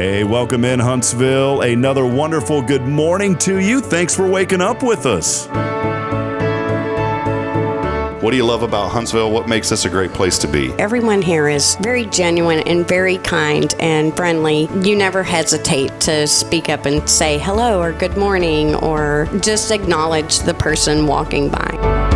Hey, welcome in Huntsville. Another wonderful good morning to you. Thanks for waking up with us. What do you love about Huntsville? What makes this a great place to be? Everyone here is very genuine and very kind and friendly. You never hesitate to speak up and say hello or good morning or just acknowledge the person walking by.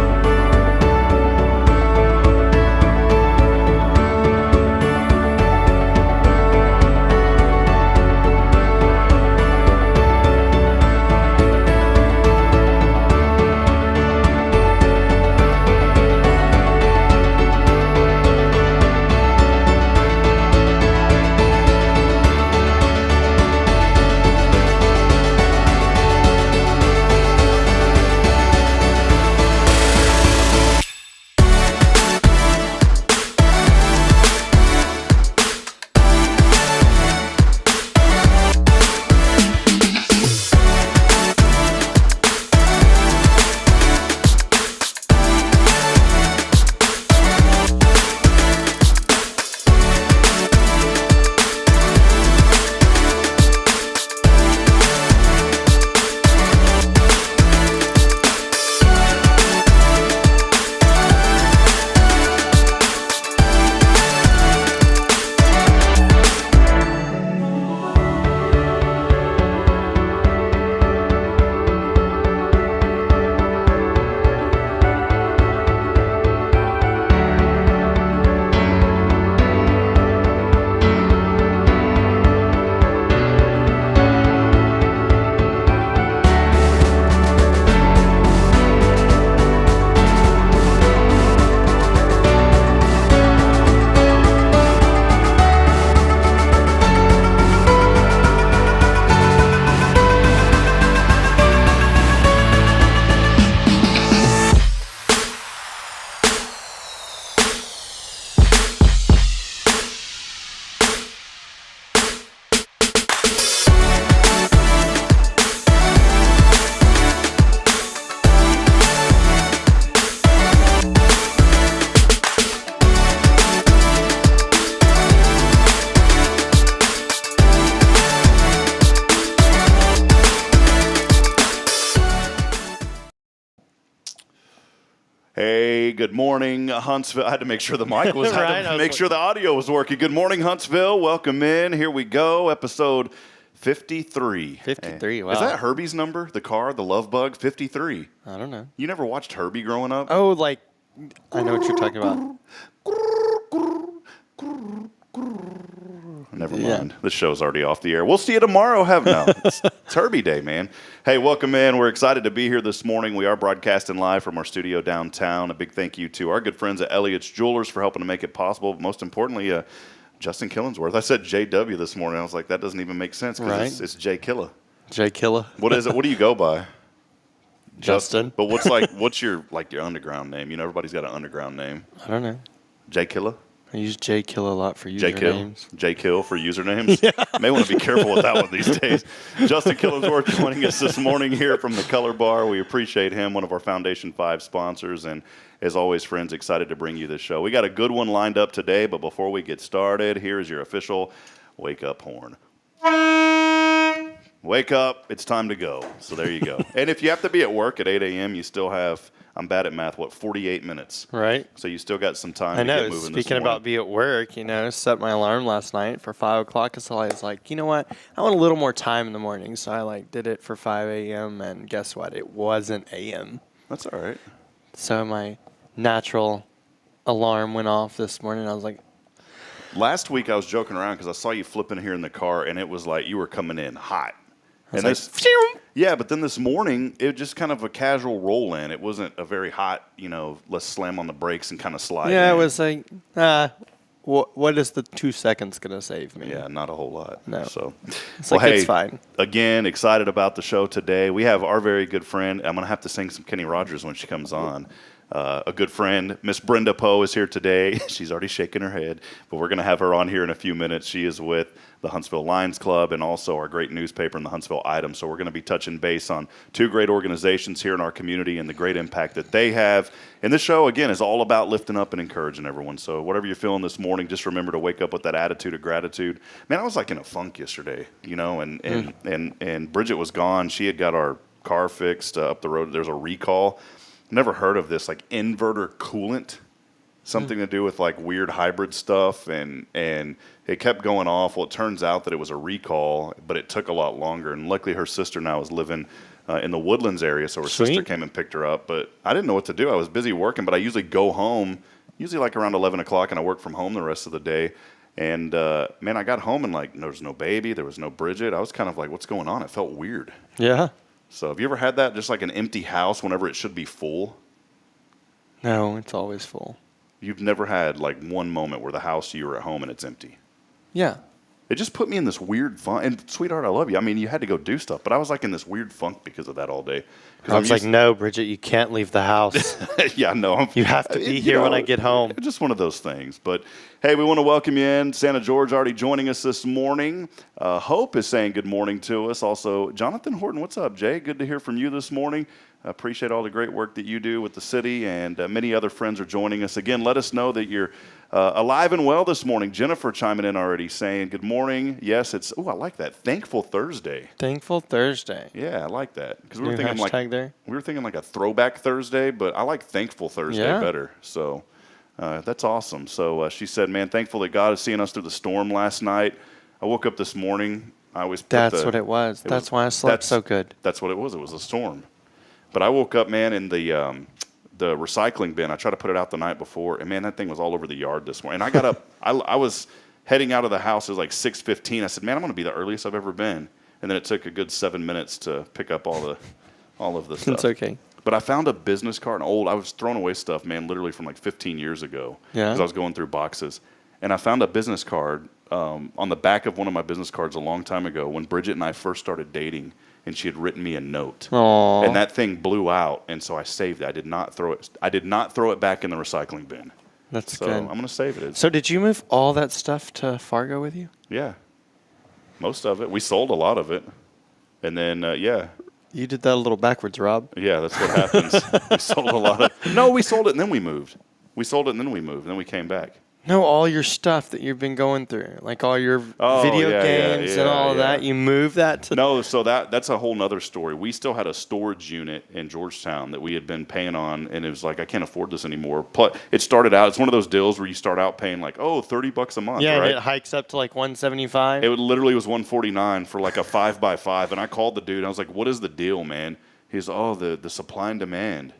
Hey, good morning, Huntsville. I had to make sure the mic was, Right, make sure the audio was working. Good morning, Huntsville. Welcome in. Here we go. Episode 53. 53, wow. Is that Herbie's number? The car, the love bug? 53. I don't know. You never watched Herbie growing up? Oh, like, I know what you're talking about. Never mind. The show's already off the air. We'll see you tomorrow. It's Herbie Day, man. Hey, welcome in. We're excited to be here this morning. We are broadcasting live from our studio downtown. A big thank you to our good friends at Elliott's Jewelers for helping to make it possible. But most importantly, Justin Killingsworth. I said JW this morning. I was like, that doesn't even make sense because it's J Killa. J Killa. What is it? What do you go by? Justin. But what's your underground name? You know, everybody's got an underground name. I don't know. J Killa? I use J Kill a lot for usernames. J Kill for usernames? Yeah. May want to be careful with that one these days. Justin Killingsworth joining us this morning here from the Color Bar. We appreciate him, one of our Foundation 5 sponsors. And as always, friends, excited to bring you this show. We got a good one lined up today, but before we get started, here's your official wake-up horn. Wake up, it's time to go. So there you go. And if you have to be at work at 8 a.m., you still have, I'm bad at math, 48 minutes? Right. So you still got some time I to know. get moving. Speaking about be at work, set my alarm last night for 5 o'clock. So I was like, you know what? I want a little more time in the morning. So I did it for 5 a.m. And guess what? It wasn't a.m. That's all right. So my natural alarm went off this morning. I was like, last week I was joking around because I saw you flipping here in the car, and it was like you were coming in hot. And yeah, but then this morning, it was just kind of a casual roll in. It wasn't a very hot, let's slam on the brakes and kind of slide yeah, in. it was like, what is the 2 seconds going to save me? Yeah, not a whole lot. No. So, it's it's fine. Again, excited about the show today. We have our very good friend. I'm going to have to sing some Kenny Rogers when she comes on. a good friend. Miss Brenda Poe is here today. She's already shaking her head, but we're going to have her on here in a few minutes. She is with the Huntsville Lions Club and also our great newspaper and the Huntsville Item. So we're going to be touching base on two great organizations here in our community and the great impact that they have. And this show, again, is all about lifting up and encouraging everyone. So whatever you're feeling this morning, just remember to wake up with that attitude of gratitude. Man, I was like in a funk yesterday, and Bridget was gone. She had got our car fixed up the road. There's a recall. Never heard of this, like inverter coolant, something to do with like weird hybrid stuff, and it kept going off. Well, it turns out that it was a recall, but it took a lot longer. And luckily, her sister now is living in the Woodlands area, so her sister came and picked her up. But I didn't know what to do. I was busy working, but I usually go home, usually like around 11 o'clock, and I work from home the rest of the day. And, man, I got home and like there was no baby, there was no Bridget. I was kind of like, what's going on? It felt weird. Yeah. So have you ever had that, just like an empty house whenever it should be full? No, it's always full. You've never had like one moment where the house you were at home and it's empty? Yeah. It just put me in this weird funk. And sweetheart, I love you. I mean, you had to go do stuff, but I was like in this weird funk because of that all day. I was like, no, Bridget, you can't leave the house. Yeah, no. You have to be here when I get home. Just one of those things. But, hey, we want to welcome you in. Santa George already joining us this morning. Hope is saying good morning to us. Also, Jonathan Horton, what's up, Jay? Good to hear from you this morning. I appreciate all the great work that you do with the city, and many other friends are joining us. Again, let us know that you're alive and well this morning. Jennifer chiming in already saying good morning. Yes, it's, I like that. Thankful Thursday. Thankful Thursday. Yeah, I like that. Because we were thinking like a throwback Thursday, but I like Thankful Thursday better. So that's awesome. So she said, man, thankful that God is seeing us through the storm last night. I wook up this morning. That's what it was. That's why I slept so good. That's what it was. It was a storm. But I woke up, man, in the recycling bin. I tried to put it out the night before, and, man, that thing was all over the yard this morning. And I got up. I was heading out of the house. It was like 6:15. I said, man, I'm going to be the earliest I've ever been. And then it took a good 7 minutes to pick up all of the stuff. It's okay. But I found a business card, I was throwing away stuff, man, literally from like 15 years ago. Yeah. Because I was going through boxes. And I found a business card on the back of one of my business cards a long time ago when Bridget and I first started dating. And she had written me a note. Aww. And that thing blew out, and so I saved it. I did not throw it back in the recycling bin. That's so good. I'm going to save it. So did you move all that stuff to Fargo with you? Yeah. Most of it. We sold a lot of it. And then, yeah. You did that a little backwards, Rob. Yeah, that's what happens. We sold a lot of. No, we sold it and then we moved. We sold it and then we moved. And then we came back. No, all your stuff that you've been going through, like all your video games and all of that, you move that to... No, so that's a whole nother story. We still had a storage unit in Georgetown that we had been paying on, and it was like, I can't afford this anymore. Plus, it started out, it's one of those deals where you start out paying like, $30 a month, yeah, right? And it hikes up to like $175. It literally was $149 for like a 5x5, and I called the dude, and I was like, what is the deal, man? He's, the supply and demand.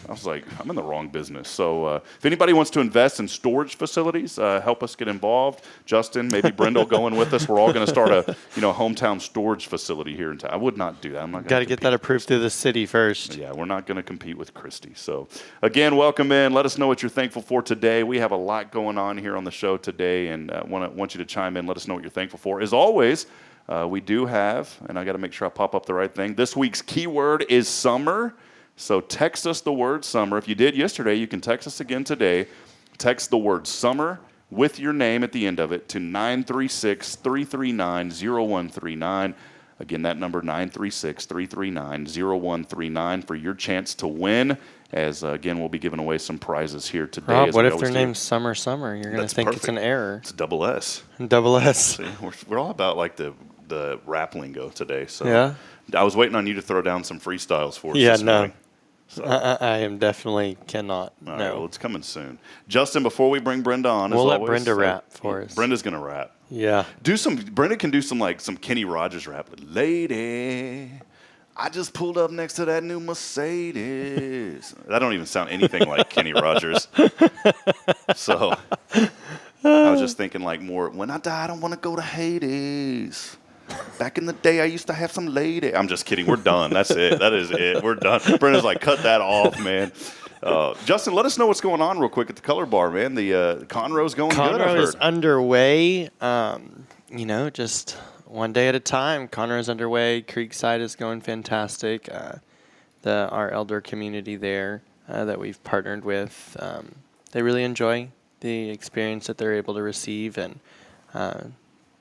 I was like, I'm in the wrong business. So if anybody wants to invest in storage facilities, help us get involved. Justin, maybe Brenda will go in with us. We're all going to start a hometown storage facility here in town. I would not do that. I'm not. Got to get that approved through the city first. Yeah, we're not going to compete with Christie. So again, welcome in. Let us know what you're thankful for today. We have a lot going on here on the show today, and want you to chime in. Let us know what you're thankful for. As always, we do have, and I got to make sure I pop up the right thing. This week's keyword is summer. So text us the word summer. If you did yesterday, you can text us again today. Text the word summer with your name at the end of it to 936-339-0139. Again, that number 936-339-0139 for your chance to win. As, again, we'll be giving away some prizes here today. Rob, what if their name's Summer? You're going to think perfect. It's an error. It's double S. Double S. See, we're all about like the rap lingo today. So yeah. I was waiting on you to throw down some freestyles for us this morning. So. I am definitely cannot. All right, well, it's coming soon. Justin, before we bring Brenda on, we'll let Brenda rap for us. Brenda's going to rap. Yeah. Brenda can do some Kenny Rogers rap. Lady, I just pulled up next to that new Mercedes. That don't even sound anything like Kenny Rogers. So I was just thinking more, when I die, I don't want to go to Hades. Back in the day, I used to have some lady. I'm just kidding. We're done. That's it. That is it. We're done. Brenda's cut that off, man. Justin, let us know what's going on real quick at the Color Bar, man. The Conroe's going good, I've heard. Conroe is underway. Just one day at a time. Conroe's underway. Creekside is going fantastic. Our elder community there. that we've partnered with, they really enjoy the experience that they're able to receive, and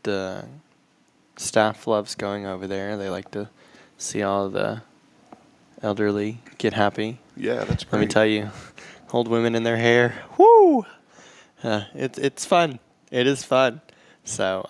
the staff loves going over there. They like to see all the elderly get happy. Yeah, that's great. Let me tell you, old women in their hair, whoo! It's fun. It is fun. So,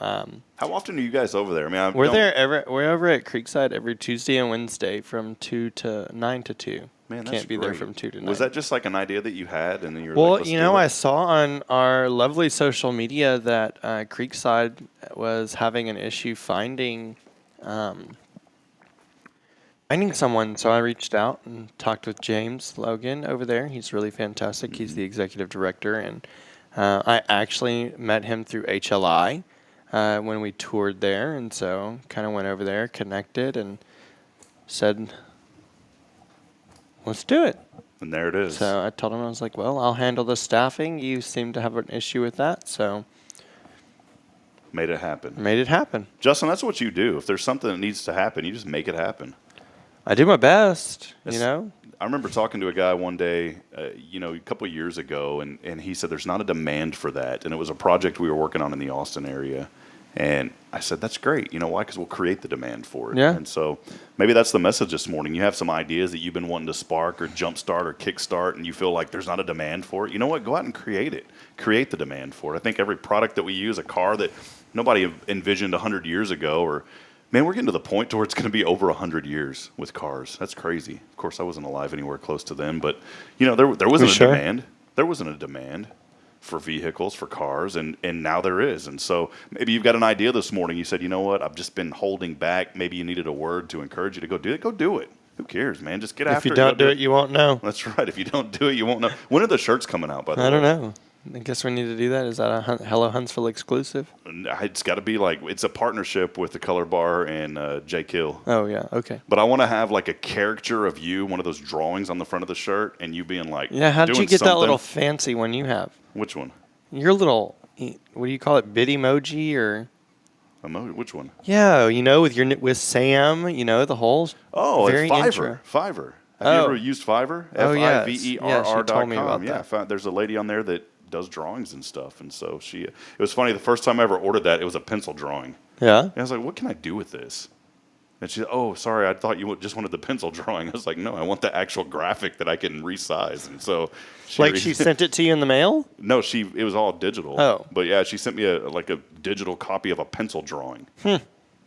how often are you guys over there? I mean, we're over at Creekside every Tuesday and Wednesday from 9 to 2. Man, that's Can't be there great. from 2 to 9. Was that just like an idea that you had, and then you're well, like, let's do it? I saw on our lovely social media that Creekside was having an issue finding someone. So I reached out and talked with James Logan over there. He's really fantastic. He's the executive director, and I actually met him through HLI when we toured there, and so kind of went over there, connected, and said, let's do it. And there it is. So I told him, I was like, well, I'll handle the staffing. You seem to have an issue with that, so made it happen. made it happen. Justin, that's what you do. If there's something that needs to happen, you just make it happen. I do my best, I remember talking to a guy one day, a couple of years ago, and he said there's not a demand for that. And it was a project we were working on in the Austin area. And I said, that's great. You know why? Because we'll create the demand for it. Yeah. And so maybe that's the message this morning. You have some ideas that you've been wanting to spark or jumpstart or kickstart, and you feel like there's not a demand for it. You know what? Go out and create it. Create the demand for it. I think every product that we use, a car that nobody envisioned 100 years ago, or man, we're getting to the point to where it's going to be over 100 years with cars. That's crazy. Of course, I wasn't alive anywhere close to then, but there wasn't a demand. There wasn't a demand for vehicles, for cars, and now there is. And so maybe you've got an idea this morning. You said, you know what, I've just been holding back. Maybe you needed a word to encourage you to go do it. Go do it. Who cares, man? Just get after it. If you don't do it, you won't know. That's right. If you don't do it, you won't know. When are the shirts coming out, by the way? I don't know. I guess we need to do that. Is that a Hello Huntsville exclusive? It's got to be it's a partnership with the Color Bar and J. Kill. Oh, yeah. Okay. But I want to have a caricature of you, one of those drawings on the front of the shirt, and you being yeah, how did you get something. that little fancy one you have? Which one? Your little, what do you call it, Bitmoji or? Which one? Yeah, with Sam, the whole. Oh, very it's Fiverr. Intro. Fiverr. Have you ever used Fiverr? Fiverr.com. Yeah, she told me about that. There's a lady on there that does drawings and stuff, and so it was funny. The first time I ever ordered that, it was a pencil drawing. Yeah. And I was like, what can I do with this? And she said, oh, sorry, I thought you just wanted the pencil drawing. I was like, no, I want the actual graphic that I can resize. And so she sent it to you in the mail? No, it was all digital. Oh. But yeah, she sent me a digital copy of a pencil drawing.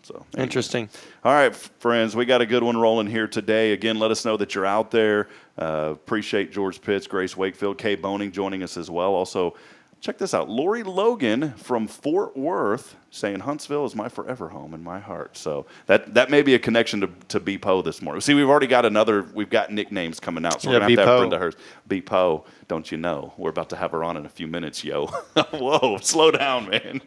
So interesting. All right, friends, we got a good one rolling here today. Again, let us know that you're out there. Appreciate George Pitts, Grace Wakefield, Kay Boning joining us as well. Also, check this out. Lori Logan from Fort Worth saying Huntsville is my forever home in my heart. So that may be a connection to B. Poe this morning. See, we've got nicknames coming out. So we're going to have Brenda Hurst. B. Poe, don't you know? We're about to have her on in a few minutes, yo. Whoa, slow down, man.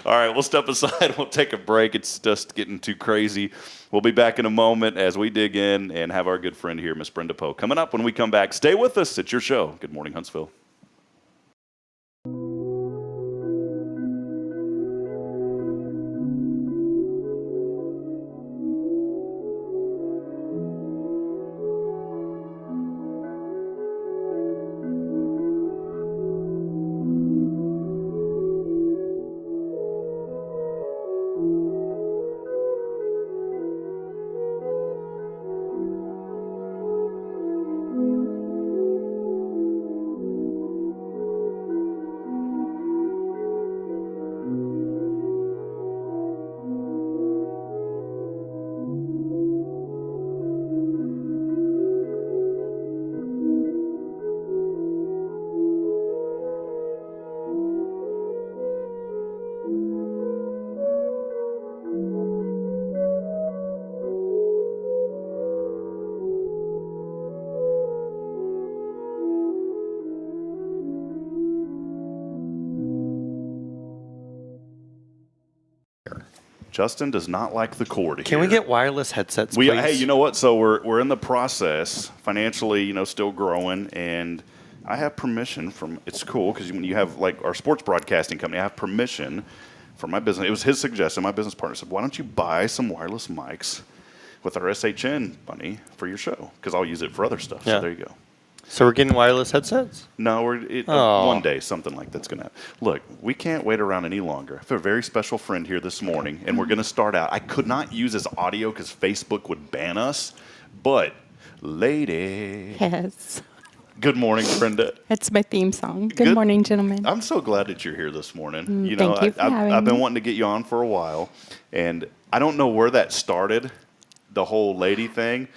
All right, we'll step aside. We'll take a break. It's just getting too crazy. We'll be back in a moment as we dig in and have our good friend here, Miss Brenda Poe. Coming up when we come back. Stay with us. It's your show. Good Morning Huntsville. Justin does not like the cord. Can we get wireless headsets, please? Hey, you know what? So we're in the process, financially, still growing, and I have permission from. It's cool because when you have our sports broadcasting company, I have permission from my business. It was his suggestion. My business partner said, "Why don't you buy some wireless mics with our SHN money for your show? Because I'll use it for other stuff." Yeah. So there you go. So we're getting wireless headsets? No, one day something like that's going to happen. Look, we can't wait around any longer. I have a very special friend here this morning, and we're going to start out. I could not use this audio because Facebook would ban us, but lady. Yes. Good morning, Brenda. That's my theme song. Good morning, gentlemen. I'm so glad that you're here this morning. Thank you for having I've been me. wanting to get you on for a while, and I don't know where that started, the whole lady thing.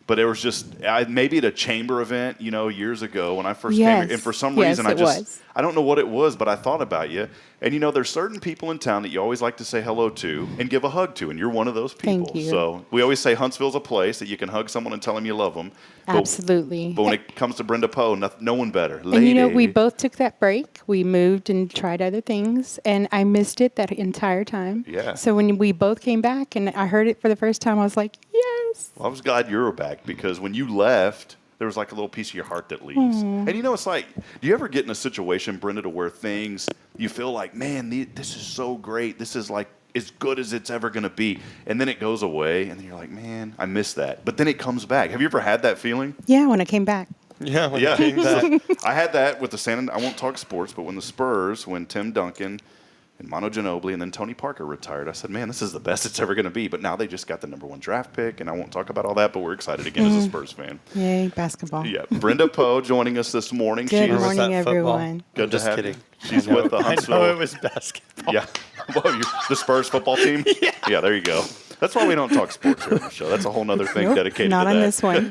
But it was just maybe at a chamber event, years ago when I first came here. And for some reason, I don't know what it was, but I thought about you. And, there's certain people in town that you always like to say hello to and give a hug to, and you're one of those people. Thank you. So we always say Huntsville's a place that you can hug someone and tell them you love them. Absolutely. But when it comes to Brenda Poe, no one better. And Lady. we both took that break. We moved and tried other things, and I missed it that entire time. Yeah. So when we both came back and I heard it for the first time, I was like, yes. Well, I was glad you were back because when you left, there was like a little piece of your heart that leaves. And it's like, do you ever get in a situation, Brenda, to where you feel like, man, this is so great. This is like as good as it's ever going to be. And then it goes away, and then you're like, man, I miss that. But then it comes back. Have you ever had that feeling? Yeah, when I came back. Yeah. I had that with I won't talk sports, but when the Spurs, when Tim Duncan and Manu Ginobili and then Tony Parker retired, I said, man, this is the best it's ever going to be. But now they just got the #1 draft pick, and I won't talk about all that, but we're excited again as a Spurs fan. Yay, basketball. Yeah, Brenda Poe joining us this morning. Good She's morning, everyone. good Just to have kidding. you. She's with the Huntsville. I know it was basketball. Yeah. Whoa, the Spurs football team? Yeah, there you go. That's why we don't talk sports here on the show. That's a whole other thing Nope, dedicated not to on that.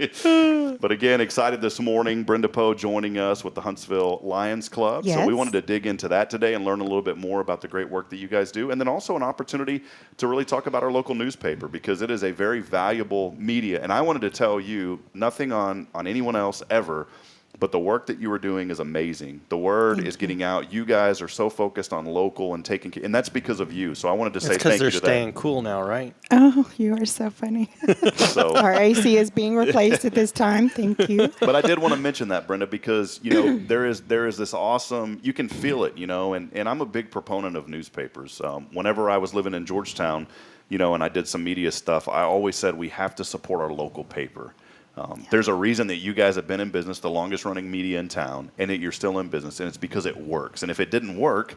this one. But again, excited this morning. Brenda Poe joining us with the Huntsville Lions Club. So we Yes. wanted to dig into that today and learn a little bit more about the great work that you guys do. And then also an opportunity to really talk about our local newspaper because it is a very valuable media. And I wanted to tell you, nothing on anyone else ever, but the work that you are doing is amazing. The word is getting out. You guys are so focused on local and taking care, and that's because of you. So I wanted to say It's thank because you they're to staying cool now, right? Oh, you are so funny. that. So, Our AC is being replaced at this time. Thank you. but I did want to mention that, Brenda, because there is this awesome. You can feel it, and I'm a big proponent of newspapers. Whenever I was living in Georgetown, and I did some media stuff, I always said we have to support our local paper. There's a reason that you guys have been in business, the longest running media in town, and that you're still in business, and it's because it works. And if it didn't work,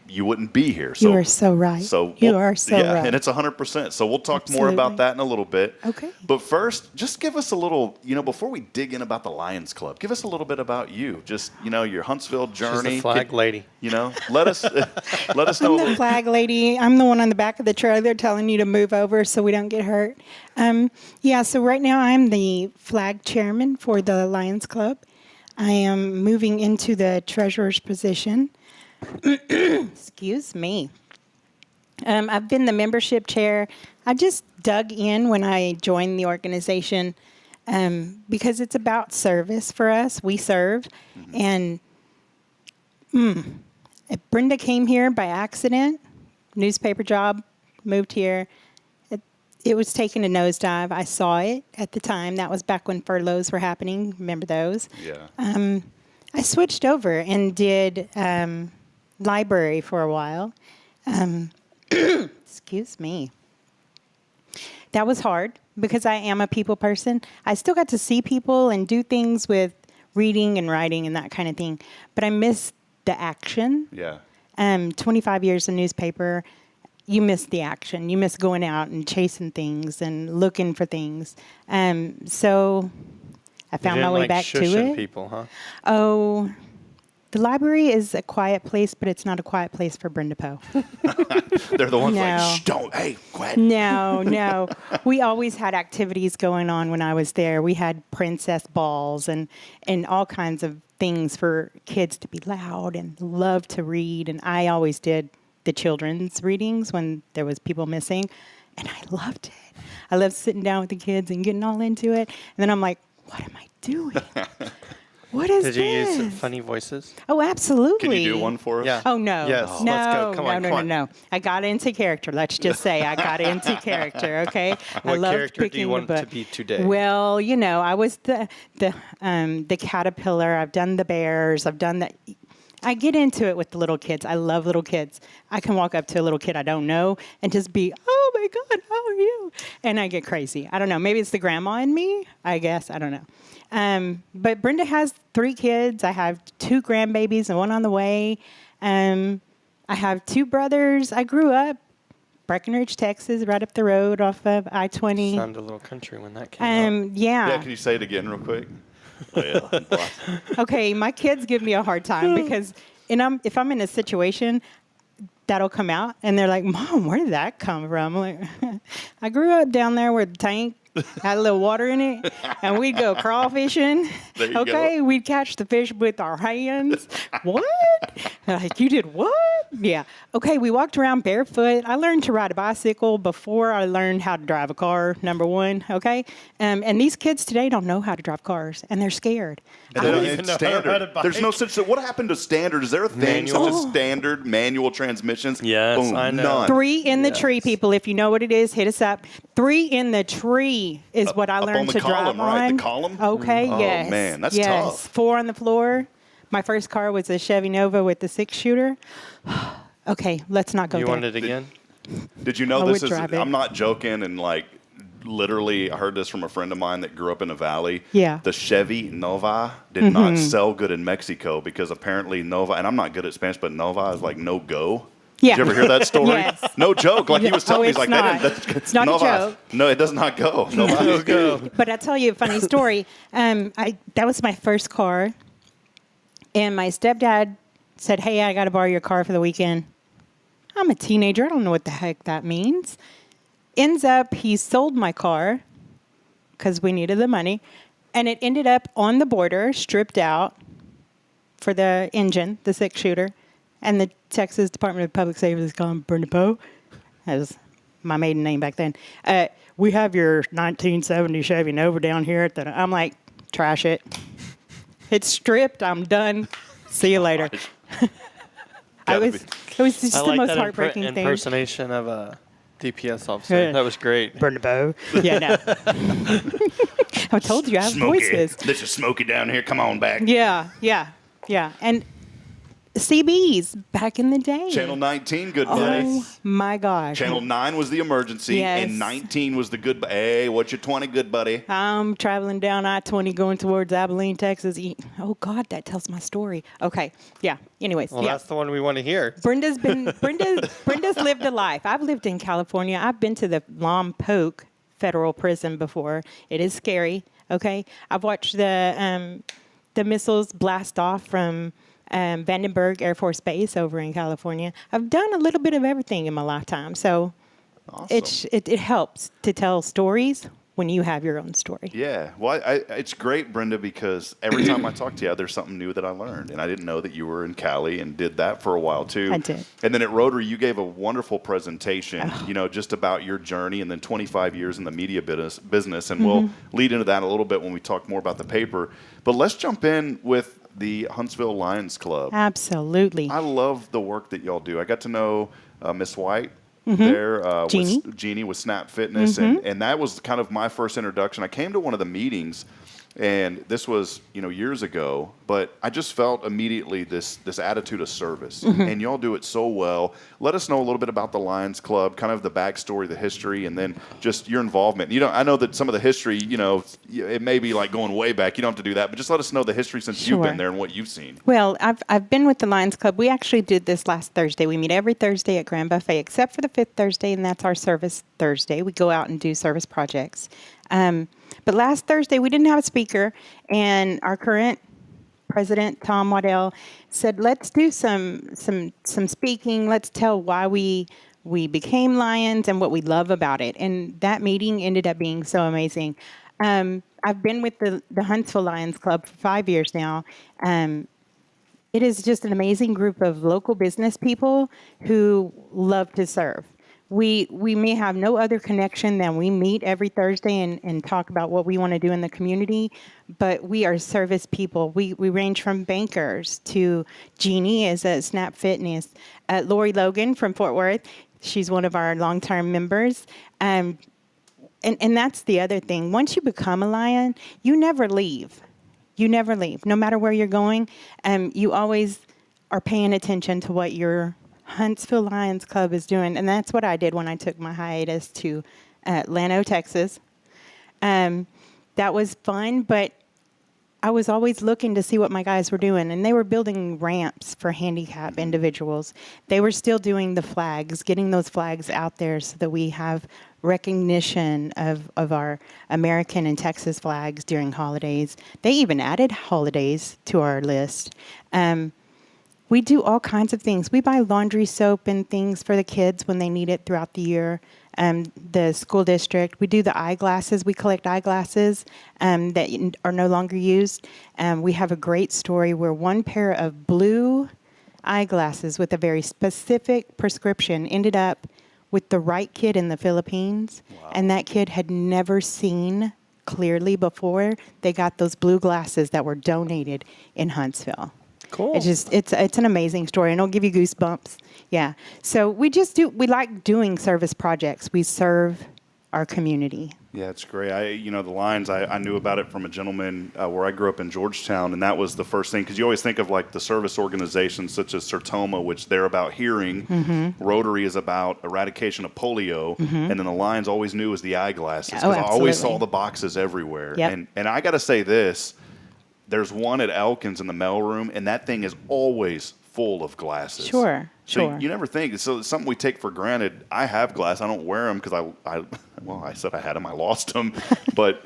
you wouldn't be here. So, You are so right. You are so right. And it's 100%. So we'll talk more Absolutely. about that in a little bit. Okay. But first, just give us a little, before we dig in about the Lions Club, give us a little bit about you. Just, your Huntsville journey. She's the flag lady. Let us know. I'm the flag lady. I'm the one on the back of the trailer telling you to move over so we don't get hurt. So right now I'm the flag chairman for the Lions Club. I am moving into the treasurer's position. Excuse me. I've been the membership chair. I just dug in when I joined the organization because it's about service for us. We serve. And Brenda came here by accident, newspaper job, moved here. It was taking a nosedive. I saw it at the time. That was back when furloughs were happening. Remember those? Yeah. I switched over and did library for a while. Excuse me. That was hard because I am a people person. I still got to see people and do things with reading and writing and that kind of thing, but I miss the action. Yeah. 25 years in newspaper, you miss the action. You miss going out and chasing things and looking for things. So I found my way back to it. People, huh? Oh, the library is a quiet place, but it's not a quiet place for Brenda Poe. They're the ones No. like, shh, don't, hey, quiet. No. We always had activities going on when I was there. We had princess balls and all kinds of things for kids to be loud and love to read. And I always did the children's readings when there was people missing. And I loved it. I loved sitting down with the kids and getting all into it. And then I'm like, what am I doing? What is this? Did you use funny voices? Oh, absolutely. Can you do one for us? Yeah. Oh, no. Yes. No, Let's go. Come on, come on. no. I got into character. Let's just say I got into character, okay? I What loved character do picking you the want book. to be today? Well, I was the caterpillar. I've done the bears. I've done the I get into it with the little kids. I love little kids. I can walk up to a little kid I don't know and just be, oh my God, how are you? And I get crazy. I don't know. Maybe it's the grandma in me, I guess. I don't know. But Brenda has 3 kids. I have 2 grandbabies and 1 on the way. I have 2 brothers. I grew up Breckenridge, Texas, right up the road off of I-20. Sounded a little country when that came out. Yeah, can you say it again real quick? Okay, my kids give me a hard time because if I'm in a situation, that'll come out, and they're like, Mom, where did that come from? I'm like, I grew up down there where the tank had a little water in it, and we'd go crawfishing. There you Okay, go. we'd catch the fish with our hands. What? They're like, you did what? Yeah. Okay, we walked around barefoot. I learned to ride a bicycle before I learned how to drive a car, number 1, okay? And these kids today don't know how to drive cars, and they're scared. And it's standard. There's no such thing. What happened to standard? Is there a thing such as standard manual transmissions? Yes, Boom, I know. None. 3 in the tree, people. If you know what it is, hit us up. 3 in the tree is what I up learned on the to column, drive right? on. The column? Okay, Oh, yes. man, that's yes. tough. 4 on the floor. My first car was a Chevy Nova with the 6-shooter. Okay, let's not go You there. want it again? Did you know I this would is? drive it. I'm not joking, and like literally, I heard this from a friend of mine that grew up in the valley. Yeah. The Chevy Nova did not sell good in Mexico because apparently Nova, and I'm not good at Spanish, but Nova is like no go. Yeah. Did you ever hear that story? Yes. No joke. Like he was telling me, he's it's like, not. It's not a Nova, joke. No, it does not go. No go. But I'll tell you a funny story. That was my first car, and my stepdad said, hey, I got to borrow your car for the weekend. I'm a teenager. I don't know what the heck that means. Ends up, he sold my car because we needed the money, and it ended up on the border, stripped out for the engine, the 6-shooter, and the Texas Department of Public Safety is calling Brenda Poe. That was my maiden name back then. We have your 1970 Chevy Nova down here. I'm like, trash it. It's stripped. I'm done. See you later. It was just I the like most that heartbreaking thing. impersonation of a DPS officer. That was great. Brenda Poe. Yeah, no. I told you I have voices. This is Smokey down here. Come on back. Yeah. And CBs back in the day. Channel 19, good buddy. Oh my gosh. Channel 9 was the emergency, Yes. and 19 was the good. Hey, what's your 20, good buddy? I'm traveling down I-20 going towards Abilene, Texas. Oh God, that tells my story. Okay, yeah. Anyways, Well, yeah. that's the one we want to hear. Brenda's lived a life. I've lived in California. I've been to the Lompoc federal prison before. It is scary. Okay, I've watched the missiles blast off from Vandenberg Air Force Base over in California. I've done a little bit of everything in my lifetime, so Awesome. it helps to tell stories when you have your own story. Yeah, well, it's great, Brenda, because every time I talk to you, there's something new that I learned, and I didn't know that you were in Cali and did that for a while too. I did. And then at Rotary, you gave a wonderful presentation, just about your journey, and then 25 years in the media business, and we'll lead into that a little bit when we talk more about the paper. But let's jump in with the Huntsville Lions Club. Absolutely. I love the work that y'all do. I got to know Miss White there, Jeannie. with Jeannie with Snap Fitness, and that was kind of my first introduction. I came to one of the meetings, and this was years ago, but I just felt immediately this attitude of service, and y'all do it so well. Let us know a little bit about the Lions Club, kind of the backstory, the history, and then just your involvement. I know that some of the history, it may be like going way back. You don't have to do that, but just let us know the history since you've Sure. been there and what you've seen. Well, I've been with the Lions Club. We actually did this last Thursday. We meet every Thursday at Grand Buffet, except for the 5th Thursday, and that's our service Thursday. We go out and do service projects. But last Thursday, we didn't have a speaker, and our current president, Tom Waddell, said, let's do some speaking. Let's tell why we became Lions and what we love about it. And that meeting ended up being so amazing. I've been with the Huntsville Lions Club for 5 years now. It is just an amazing group of local business people who love to serve. We may have no other connection than we meet every Thursday and talk about what we want to do in the community, but we are service people. We range from bankers to Jeannie is at Snap Fitness, Lori Logan from Fort Worth. She's one of our long-term members. And that's the other thing. Once you become a Lion, you never leave. You never leave. No matter where you're going, you always are paying attention to what your Huntsville Lions Club is doing. And that's what I did when I took my hiatus to Llano, Texas. That was fun, but I was always looking to see what my guys were doing, and they were building ramps for handicap individuals. They were still doing the flags, getting those flags out there so that we have recognition of our American and Texas flags during holidays. They even added holidays to our list. We do all kinds of things. We buy laundry soap and things for the kids when they need it throughout the year. The school district, we do the eyeglasses. We collect eyeglasses that are no longer used. We have a great story where one pair of blue eyeglasses with a very specific prescription ended up with the right kid in the Philippines. Wow. And that kid had never seen clearly before. They got those blue glasses that were donated in Huntsville. Cool. It's an amazing story, and it'll give you goosebumps. Yeah. So we like doing service projects. We serve our community. Yeah, it's great. The Lions, I knew about it from a gentleman where I grew up in Georgetown, and that was the first thing, because you always think of like the service organizations such as Sertoma, which they're about hearing. Mm-hmm. Rotary is about eradication of polio, mm-hmm. and then the Lions always knew was the eyeglasses, because I always saw the boxes everywhere. Yep. And I got to say this, there's one at Elkins in the mailroom, and that thing is always full of glasses. Sure. You never think. So it's something we take for granted. I have glasses. I don't wear them because I said I had them. I lost them. But,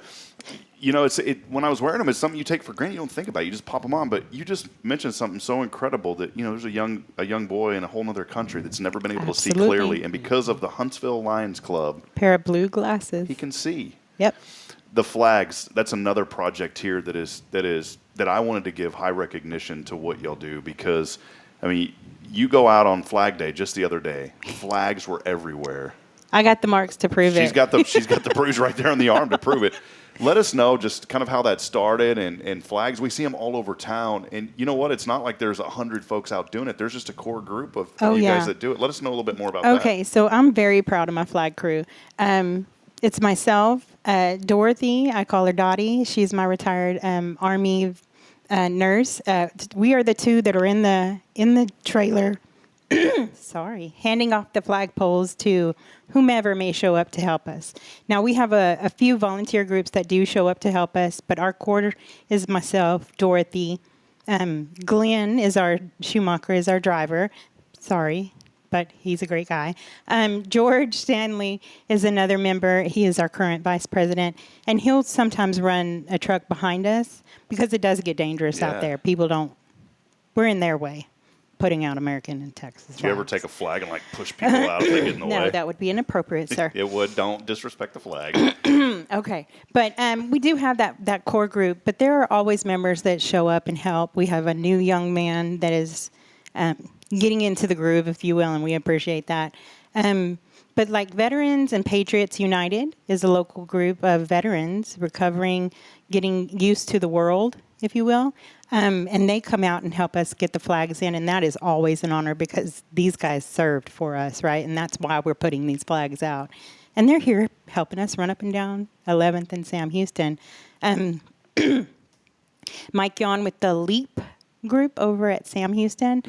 when I was wearing them, it's something you take for granted. You don't think about it. You just pop them on. But you just mentioned something so incredible that, there's a young boy in a whole other country that's never been able to see clearly. And because of the Huntsville Lions Club. Pair of blue glasses. He can see. Yep. The flags, that's another project here that I wanted to give high recognition to what y'all do, because, you go out on Flag Day just the other day. Flags were everywhere. I got the marks to prove it. She's got the bruise right there on the arm to prove it. Let us know just kind of how that started, and flags. We see them all over town, and you know what? It's not like there's 100 folks out doing it. There's just a core group of guys that do it. Let us know a little bit more about that. Okay, so I'm very proud of my flag crew. It's myself, Dorothy. I call her Dottie. She's my retired Army nurse. We are the two that are in the trailer. Sorry, handing off the flagpoles to whomever may show up to help us. Now, we have a few volunteer groups that do show up to help us, but our core is myself, Dorothy. Glenn is our Schumacher, is our driver. Sorry, but he's a great guy. George Stanley is another member. He is our current vice president, and he'll sometimes run a truck behind us because it does get dangerous out there. We're in their way, putting out American and Texas flags. Do you ever take a flag and push people out if they get in the way? No, that would be inappropriate, sir. It would. Don't disrespect the flag. Okay. But we do have that core group, but there are always members that show up and help. We have a new young man that is getting into the groove, if you will, and we appreciate that. But like Veterans and Patriots United is a local group of veterans recovering, getting used to the world, if you will. And they come out and help us get the flags in, and that is always an honor because these guys served for us, right? And that's why we're putting these flags out. And they're here helping us run up and down 11th and Sam Houston. Mike Yon with the LEAP group over at Sam Houston,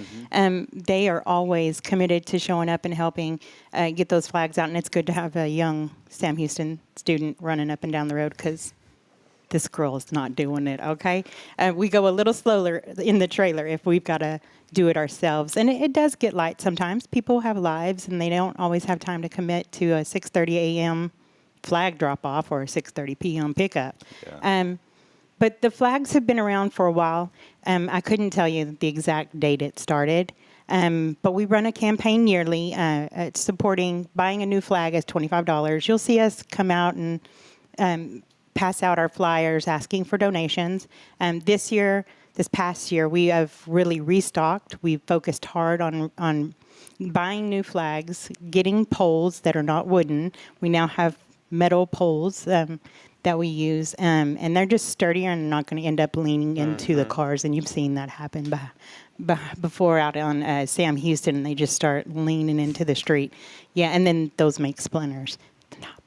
they are always committed to showing up and helping get those flags out. And it's good to have a young Sam Houston student running up and down the road because this girl is not doing it, okay? We go a little slower in the trailer if we've got to do it ourselves. And it does get light sometimes. People have lives, and they don't always have time to commit to a 6:30 a.m. flag drop-off or a 6:30 p.m. pickup. Yeah. But the flags have been around for a while. I couldn't tell you the exact date it started. But we run a campaign yearly supporting buying a new flag is $25. You'll see us come out and pass out our flyers asking for donations. This past year, we have really restocked. We've focused hard on buying new flags, getting poles that are not wooden. We now have metal poles that we use, and they're just sturdier and not going to end up leaning into the cars. And you've seen that happen before out on Sam Houston, and they just start leaning into the street. Yeah, and then those make splinters. They're not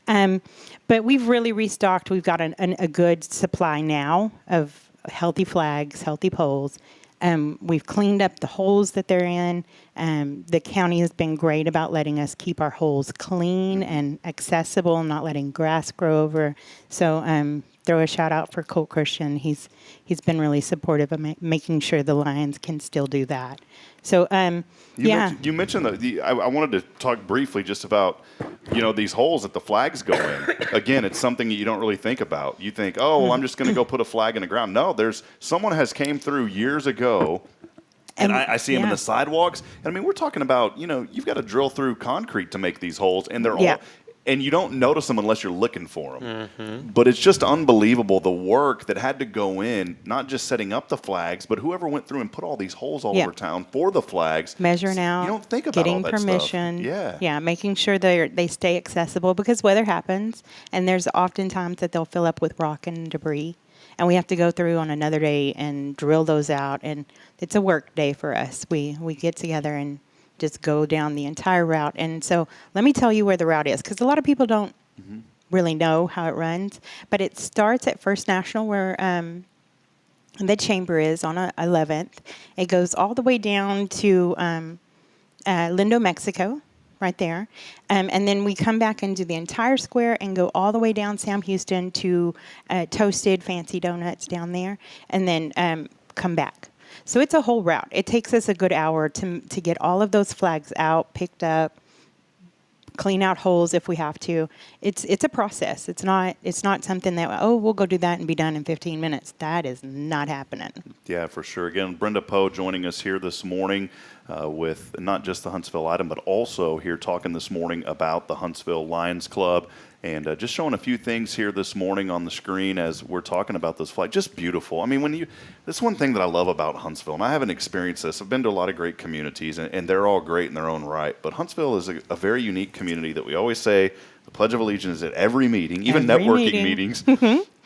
fun. But we've really restocked. We've got a good supply now of healthy flags, healthy poles. We've cleaned up the holes that they're in. The county has been great about letting us keep our holes clean and accessible, not letting grass grow over. So throw a shout out for Colt Christian. He's been really supportive of making sure the Lions can still do that. So You mentioned that. I wanted to talk briefly just about, these holes that the flags go in. Again, it's something that you don't really think about. You think, oh, well, I'm just going to go put a flag in the ground. No, someone has came through years ago. And I see them in the sidewalks. And I mean, we're talking about, you've got to drill through concrete to make these holes, and they're all. And you don't notice them unless you're looking for them. Mm-hmm. But it's just unbelievable the work that had to go in, not just setting up the flags, but whoever went through and put all these holes all over town for the flags. Measuring out. You don't think about getting all that permission. stuff. Yeah, making sure they stay accessible because weather happens, and there's often times that they'll fill up with rock and debris. And we have to go through on another day and drill those out. And it's a work day for us. We get together and just go down the entire route. And so let me tell you where the route is, because a lot of people don't really know how it runs. But it starts at First National, where the chamber is on 11th. It goes all the way down to Lindo, Mexico, right there. And then we come back and do the entire square and go all the way down Sam Houston to Toasted Fancy Donuts down there, and then come back. So it's a whole route. It takes us a good hour to get all of those flags out, picked up, clean out holes if we have to. It's a process. It's not something that, we'll go do that and be done in 15 minutes. That is not happening. Yeah, for sure. Again, Brenda Poe joining us here this morning with not just the Huntsville Item, but also here talking this morning about the Huntsville Lions Club. And just showing a few things here this morning on the screen as we're talking about this flag. Just beautiful. I mean, that's one thing that I love about Huntsville, and I haven't experienced this. I've been to a lot of great communities, and they're all great in their own right. But Huntsville is a very unique community that we always say the Pledge of Allegiance at every meeting, even networking meetings.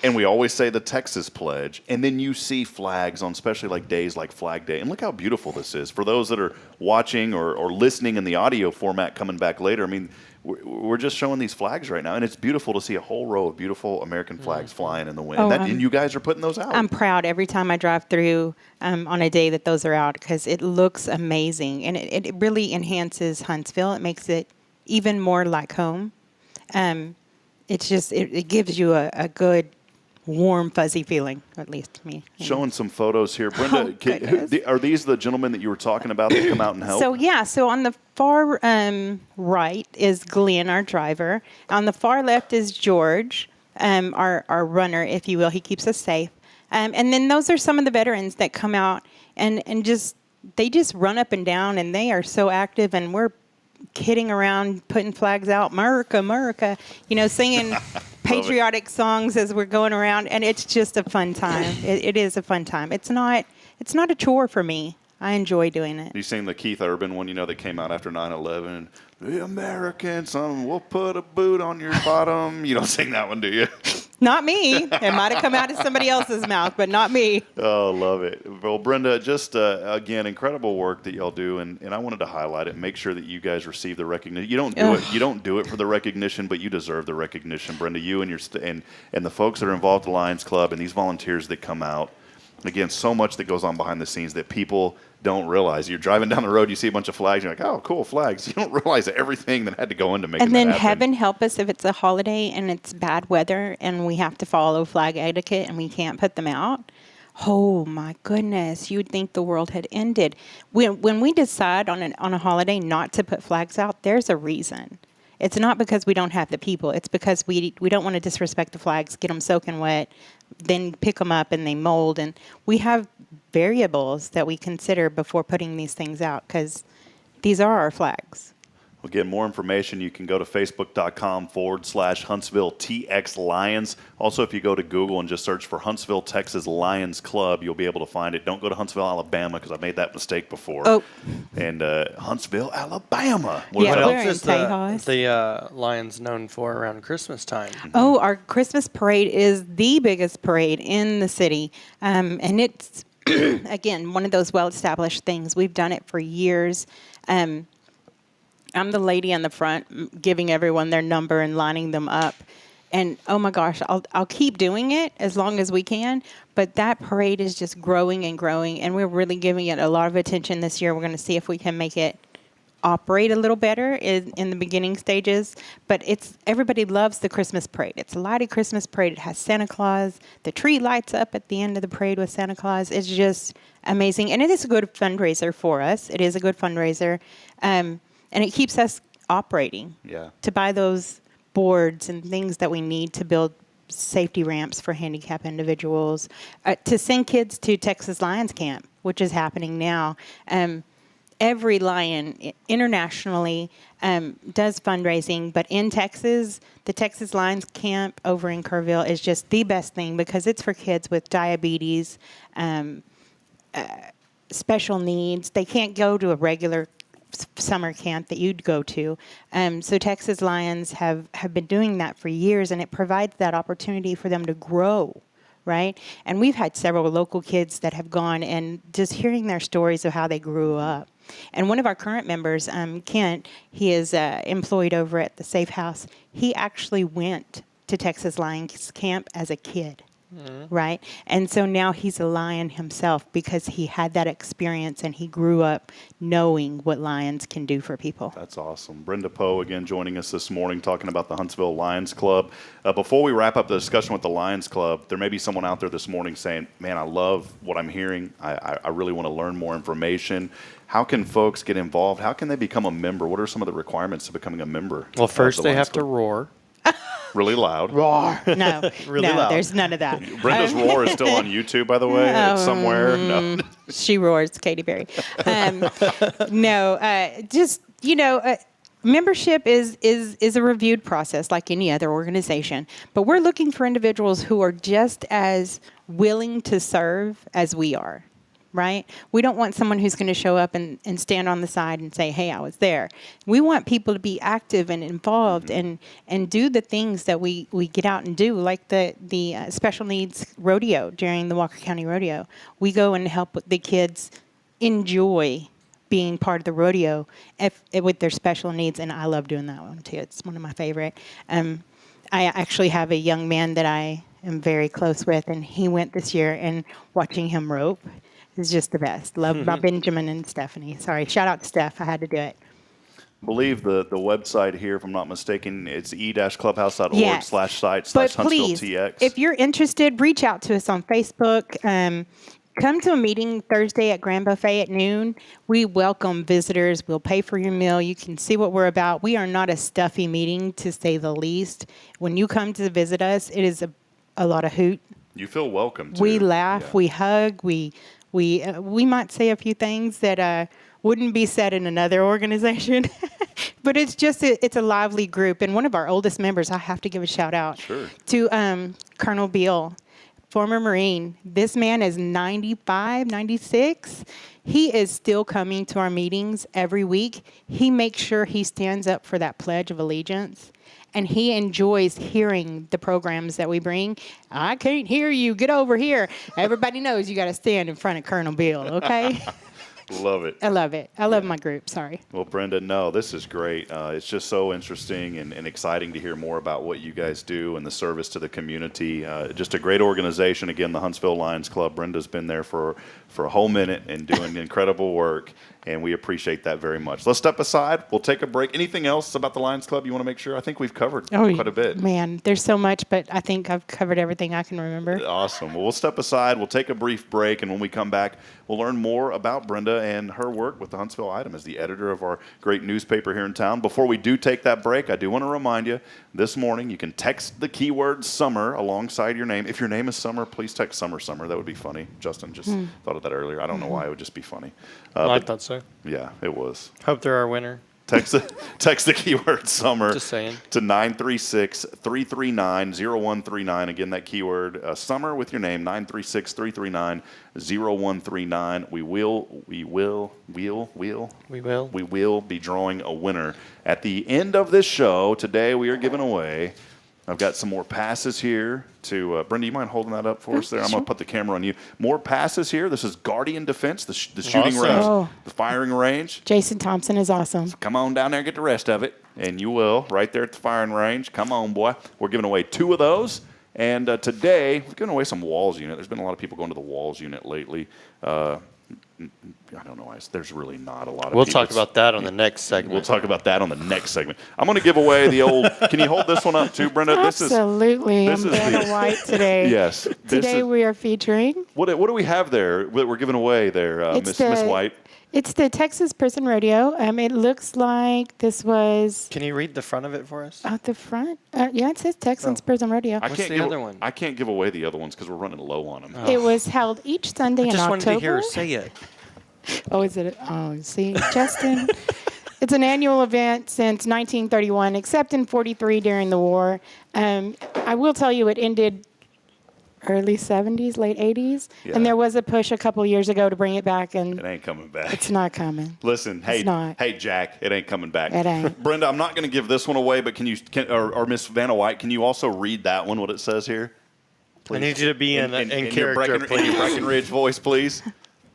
And we always say the Texas Pledge. And then you see flags on especially like days like Flag Day. And look how beautiful this is. For those that are watching or listening in the audio format coming back later, I mean, we're just showing these flags right now, and it's beautiful to see a whole row of beautiful American flags flying in the wind. And you guys are putting those out. I'm proud every time I drive through on a day that those are out, because it looks amazing, and it really enhances Huntsville. It makes it even more like home. It's just it gives you a good, warm, fuzzy feeling, at least to me. Showing some photos here. Brenda, are these the gentlemen that you were talking about that come out and help? So on the far right is Glenn, our driver. On the far left is George, our runner, if you will. He keeps us safe. And then those are some of the veterans that come out and they just run up and down, and they are so active, and we're kidding around, putting flags out, America, America, singing patriotic songs as we're going around, and it's just a fun time. It is a fun time. It's not a chore for me. I enjoy doing it. You sing the Keith Urban one, that came out after 9/11. The Americans, we'll put a boot on your bottom. You don't sing that one, do you? Not me. It might have come out of somebody else's mouth, but not me. Oh, love it. Well, Brenda, just, again, incredible work that y'all do, and I wanted to highlight it and make sure that you guys receive the recognition. You don't do it for the recognition, but you deserve the recognition, Brenda. You and and the folks that are involved in the Lions Club and these volunteers that come out. Again, so much that goes on behind the scenes that people don't realize. You're driving down the road, you see a bunch of flags, you're like, oh, cool, flags. You don't realize everything that had to go into making And then that happen. heaven help us if it's a holiday and it's bad weather and we have to follow flag etiquette and we can't put them out. Oh, my goodness. You would think the world had ended. When we decide on a holiday not to put flags out, there's a reason. It's not because we don't have the people. It's because we don't want to disrespect the flags, get them soaking wet, then pick them up and they mold. And we have variables that we consider before putting these things out, because these are our flags. We'll get more information. You can go to facebook.com/Huntsville TX Lions. Also, if you go to Google and just search for Huntsville, Texas Lions Club, you'll be able to find it. Don't go to Huntsville, Alabama, because I made that mistake before. Oh. And Huntsville, Alabama. Yeah, What we're else in is Tejas. the Lions known for around Christmas time? Oh, our Christmas parade is the biggest parade in the city. And it's, again, one of those well-established things. We've done it for years. I'm the lady on the front giving everyone their number and lining them up. and oh my gosh, I'll keep doing it as long as we can. But that parade is just growing and growing, and we're really giving it a lot of attention this year. We're going to see if we can make it operate a little better in the beginning stages, but everybody loves the Christmas parade. It's a lighted Christmas parade. It has Santa Claus. The tree lights up at the end of the parade with Santa Claus. It's just amazing, and it is a good fundraiser for us. It is a good fundraiser, and it keeps us operating. Yeah. To buy those boards and things that we need to build safety ramps for handicapped individuals, to send kids to Texas Lions Camp, which is happening now. Every Lion internationally does fundraising, but in Texas, the Texas Lions Camp over in Kerrville is just the best thing because it's for kids with diabetes, special needs. They can't go to a regular summer camp that you'd go to. So Texas Lions have been doing that for years, and it provides that opportunity for them to grow. Right? And we've had several local kids that have gone, and just hearing their stories of how they grew up. And one of our current members, Kent, he is employed over at the Safe House. He actually went to Texas Lions Camp as a kid, right? And so now he's a lion himself because he had that experience and he grew up knowing what lions can do for people. That's awesome. Brenda Poe again joining us this morning talking about the Huntsville Lions Club. Before we wrap up the discussion with the Lions Club, there may be someone out there this morning saying, man, I love what I'm hearing. I really want to learn more information. How can folks get involved? How can they become a member? What are some of the requirements to becoming a member? Well, first the they Lions have to Club? roar. Really loud. Roar. No, Really no, loud. there's none of that. Brenda's roar is still on YouTube, by the way. It's somewhere. No. She roars, Katy Perry. Membership is a reviewed process like any other organization, but we're looking for individuals who are just as willing to serve as we are, right? We don't want someone who's going to show up and stand on the side and say, hey, I was there. We want people to be active and involved and do the things that we get out and do, like the special needs rodeo during the Walker County Rodeo. We go and help the kids enjoy being part of the rodeo with their special needs, and I love doing that one too. It's one of my favorite. I actually have a young man that I am very close with, and he went this year, and watching him rope is just the best. Love my Benjamin and Stephanie. Sorry, shout out to Steph. I had to do it. I believe the website here, if I'm not mistaken, it's e-clubhouse.org Yes. /site But /Huntsville please, TX. if you're interested, reach out to us on Facebook. Come to a meeting Thursday at Grand Buffet at noon. We welcome visitors. We'll pay for your meal. You can see what we're about. We are not a stuffy meeting, to say the least. When you come to visit us, it is a lot of hoot. You feel welcome, too. We laugh. Yeah. We hug. We might say a few things that wouldn't be said in another organization. But it's a lively group. And one of our oldest members, I have to give a shout out to Colonel Beal. Former Marine. This man is 95, 96. He is still coming to our meetings every week. He makes sure he stands up for that Pledge of Allegiance. And he enjoys hearing the programs that we bring. I can't hear you. Get over here. Everybody knows you got to stand in front of Colonel Beal, okay? Love it. I love it. I love my group. Sorry. Well, Brenda, no, this is great. It's just so interesting and exciting to hear more about what you guys do and the service to the community. Just a great organization. Again, the Huntsville Lions Club. Brenda's been there for a whole minute and doing incredible work, and we appreciate that very much. Let's step aside. We'll take a break. Anything else about the Lions Club you want to make sure? I think we've covered quite a bit. Man, there's so much, but I think I've covered everything I can remember. Awesome. Well, we'll step aside. We'll take a brief break, and when we come back, we'll learn more about Brenda and her work with the Huntsville Item as the editor of our great newspaper here in town. Before we do take that break, I do want to remind you, this morning you can text the keyword summer alongside your name. If your name is Summer, please text Summer. That would be funny. Justin just thought of that earlier. I don't know why. It would just be funny. I thought so. Yeah, it was. Hope they're our winner. Text the keyword summer Just saying. to 936-339-0139. Again, that keyword summer with your name, 936-339-0139. We will be drawing a winner. At the end of this show, today we are giving away, I've got some more passes here to, Brenda, you mind holding that up for us there? I'm going to put the camera on you. More passes here. This is Guardian Defense, the shooting Awesome. range, Oh. the firing range. Jason Thompson is awesome. Come on down there and get the rest of it. and you will, right there at the firing range. Come on, boy. We're giving away 2 of those. And today, we're giving away some Walls unit. There's been a lot of people going to the Walls unit lately. I don't know why. There's really not a lot of We'll people. talk about that on the next segment. We'll talk about that on the next segment. I'm going to give away the old. Can you hold this one up too, Brenda? Absolutely. This I'm is Brenda White today. Yes. Today we are featuring. What do we have there that we're giving away there, Miss White? It's the Texas Prison Rodeo. It looks like this was. Can you read the front of it for us? At the front? Yeah, it says Texas Prison Rodeo. What's the other one? I can't give away the other ones because we're running low on them. It was held each Sunday in I just October. wanted to hear her say it. Oh, is it? Oh, see, Justin. It's an annual event since 1931, except in 43 during the war. I will tell you, it ended early 70s, late 80s, and there was a push a couple years ago to bring it back, and it ain't coming back. It's not coming. Listen, hey, Jack, it ain't coming back. It ain't. Brenda, I'm not going to give this one away, but or Miss Vanna White, can you also read that one? What it says here? Please. I need you to be in character, please. In your Breckenridge voice, please.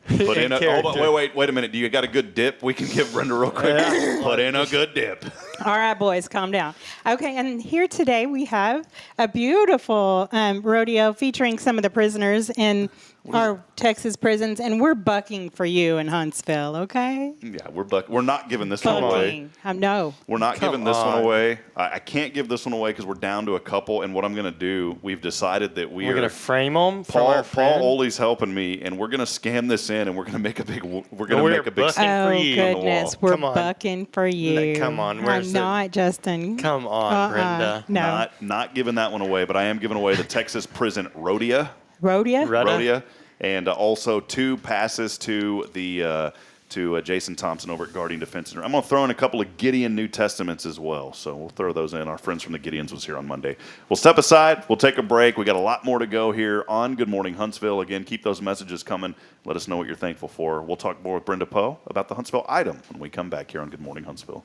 Put in character. Hold on, wait a minute. Do you got a good dip? We can give Brenda real quick. Yeah. Put in a good dip. All right, boys, calm down. Okay, and here today we have a beautiful rodeo featuring some of the prisoners in our Texas prisons, and we're bucking for you in Huntsville, okay? Yeah, we're not giving this one away. No. We're not giving this one away. I can't give this one away because we're down to a couple, and what I'm going to do, we've decided that we're going to frame them. Paul Oley's helping me, and we're going to scan this in, and we're going to make a big. We're going to make a big. Oh for you goodness, we're bucking for you. Come on, I'm not, Justin. Come on, Brenda. No, not giving that one away, but I am giving away the Texas Prison Rodeo. Rodeo. And also 2 passes to the to Jason Thompson over at Guardian Defense Center. I'm going to throw in a couple of Gideon New Testaments as well, so we'll throw those in. Our friends from the Gideons was here on Monday. We'll step aside. We'll take a break. We got a lot more to go here on Good Morning Huntsville. Again, keep those messages coming. Let us know what you're thankful for. We'll talk more with Brenda Poe about the Huntsville Item when we come back here on Good Morning Huntsville.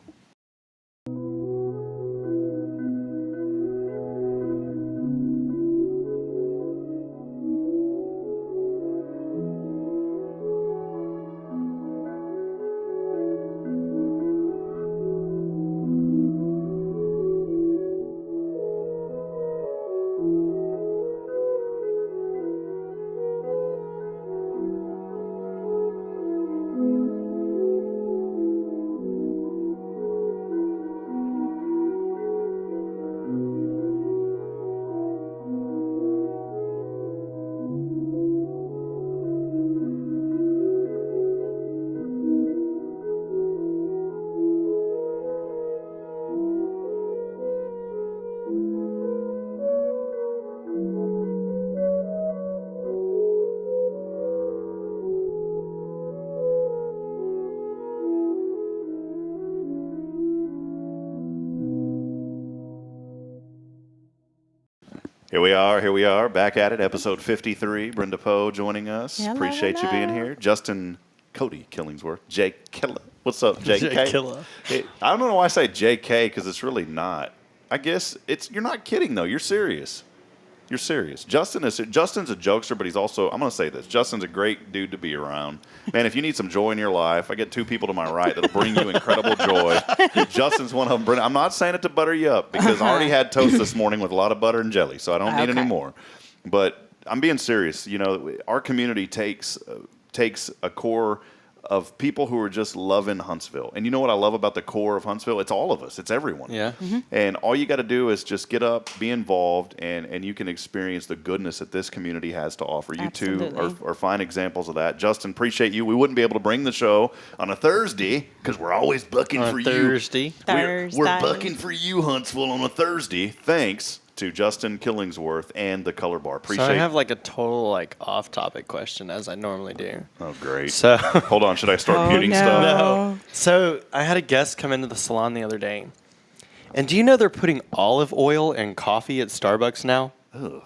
Here we are, back at it, episode 53. Brenda Poe joining us. Hello, Appreciate you being here. Justin Cody Killingsworth, Jake Killa. What's up, JK? Jake Killa. I don't know why I say JK because it's really not. I guess you're not kidding though. You're serious. You're serious. Justin's a jokester, but he's also, I'm going to say this, Justin's a great dude to be around. Man, if you need some joy in your life, I get 2 people to my right that'll bring you incredible joy. Justin's one of them. I'm not saying it to butter you up because I already had toast this morning with a lot of butter and jelly, so I don't need any more. But I'm being serious. You know, our community takes a core of people who are just loving Huntsville. And you know what I love about the core of Huntsville? It's all of us. It's everyone. Yeah. Mm-hmm. And all you got to do is just get up, be involved, and you can experience the goodness that this community has to offer. You Absolutely. two are fine examples of that. Justin, appreciate you. We wouldn't be able to bring the show on a Thursday because we're always bucking for Thursday. you. We're bucking for you, Huntsville, on a Thursday. Thanks to Justin Killingsworth and the Color Bar. Appreciate So I have like a total off-topic question, as I normally do. Oh, great. So hold on. Should I start muting no. stuff? No. So I had a guest come into the salon the other day. And do you know they're putting olive oil in coffee at Starbucks now? Ugh,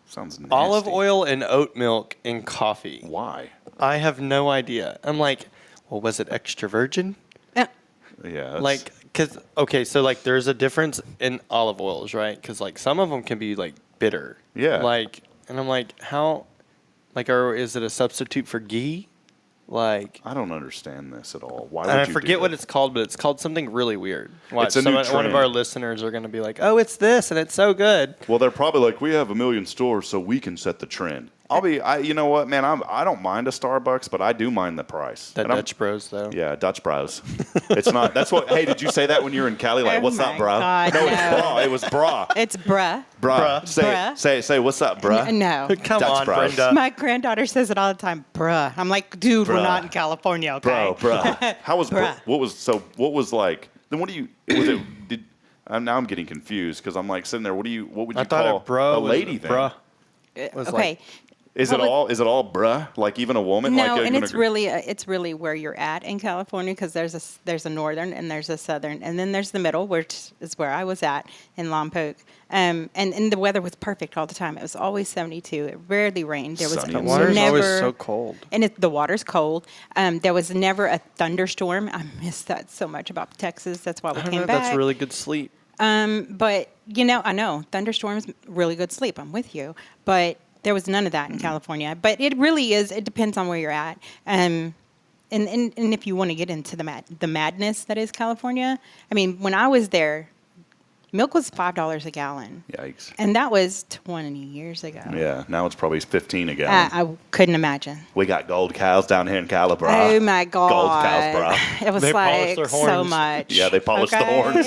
sounds nasty. Olive oil and oat milk in coffee. Why? I have no idea. I'm like, well, was it extra virgin? Yeah. that's- Like, cause okay, so like there's a difference in olive oils, right? Because like some of them can be like bitter. Yeah. Like, and I'm like, how? Like, is it a substitute for ghee? Like, I don't understand this at all. Why would and I you forget do what that? it's called, but it's called something really weird. Watch, It's a new one of trend. our listeners are going to be like, "Oh, it's this, and it's so good." Well, they're probably like, we have 1 million stores, so we can set the trend. You know what, man? I don't mind a Starbucks, but I do mind the price. That And I'm- Dutch Bros, though. Yeah, Dutch bros. It's not. That's what. Hey, did you say that when you were in Cali? Like, Oh what's up, my bro? God, no, it's no. bra. It was bra. It's bruh. Bruh. Bruh. Say, Bruh. say, what's up, bruh? No. Come Dutch on, Bros. Brenda. My granddaughter says it all the time, bruh. I'm like, dude, Bruh. we're not in California, okay? Bro. How was Bruh. what was like? Then what do you? Was it? Now I'm getting confused because I'm like sitting there. What would you I thought call a bro a was lady then? bruh. Was Okay. like- Is it What was- all bruh? Like even a woman? No, like, and even it's a- really where you're at in California because there's a northern and there's a southern and then there's the middle, which is where I was at in Lompoc. And the weather was perfect all the time. It was always 72. It rarely rained. There was Sunny The and water's never always so cold. and the water's cold. There was never a thunderstorm. I miss that so much about Texas. That's why we I don't came know. back. That's really good sleep. But I know thunderstorms, really good sleep. I'm with you, but there was none of that in California. But it really is. It depends on where you're at. And if you want to get into the madness that is California, I mean, when I was there, milk was $5 a gallon, Yikes. and that was 20 years ago. Yeah. Now it's probably 15 a gallon. I couldn't imagine. We got gold cows down here in Cali, bro. Oh my God! Gold cows, bro. It was They polish like their so horns. much. Yeah, they polish the okay? horns.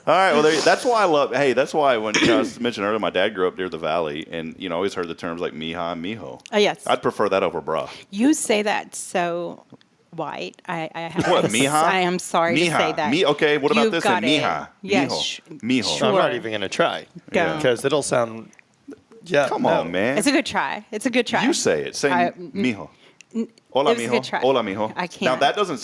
All right, well, that's why I love. Hey, that's why when I was mentioning earlier, my dad grew up near the valley, and always heard the terms like mija and mijo. Oh, yes. I'd prefer that over bra. You say that so white. I have What, to mija? I am sorry to say that. Okay, what about You've this got in it. mija? Yes. Mijo. I'm not Sure. even going to try. Don't. Because it'll sound. Yeah. Come no. on, man. It's a good try. It's a good try. You say it. Say mijo. Hola, it was a mijo. good try. Hola, mijo. I Now can't. that doesn't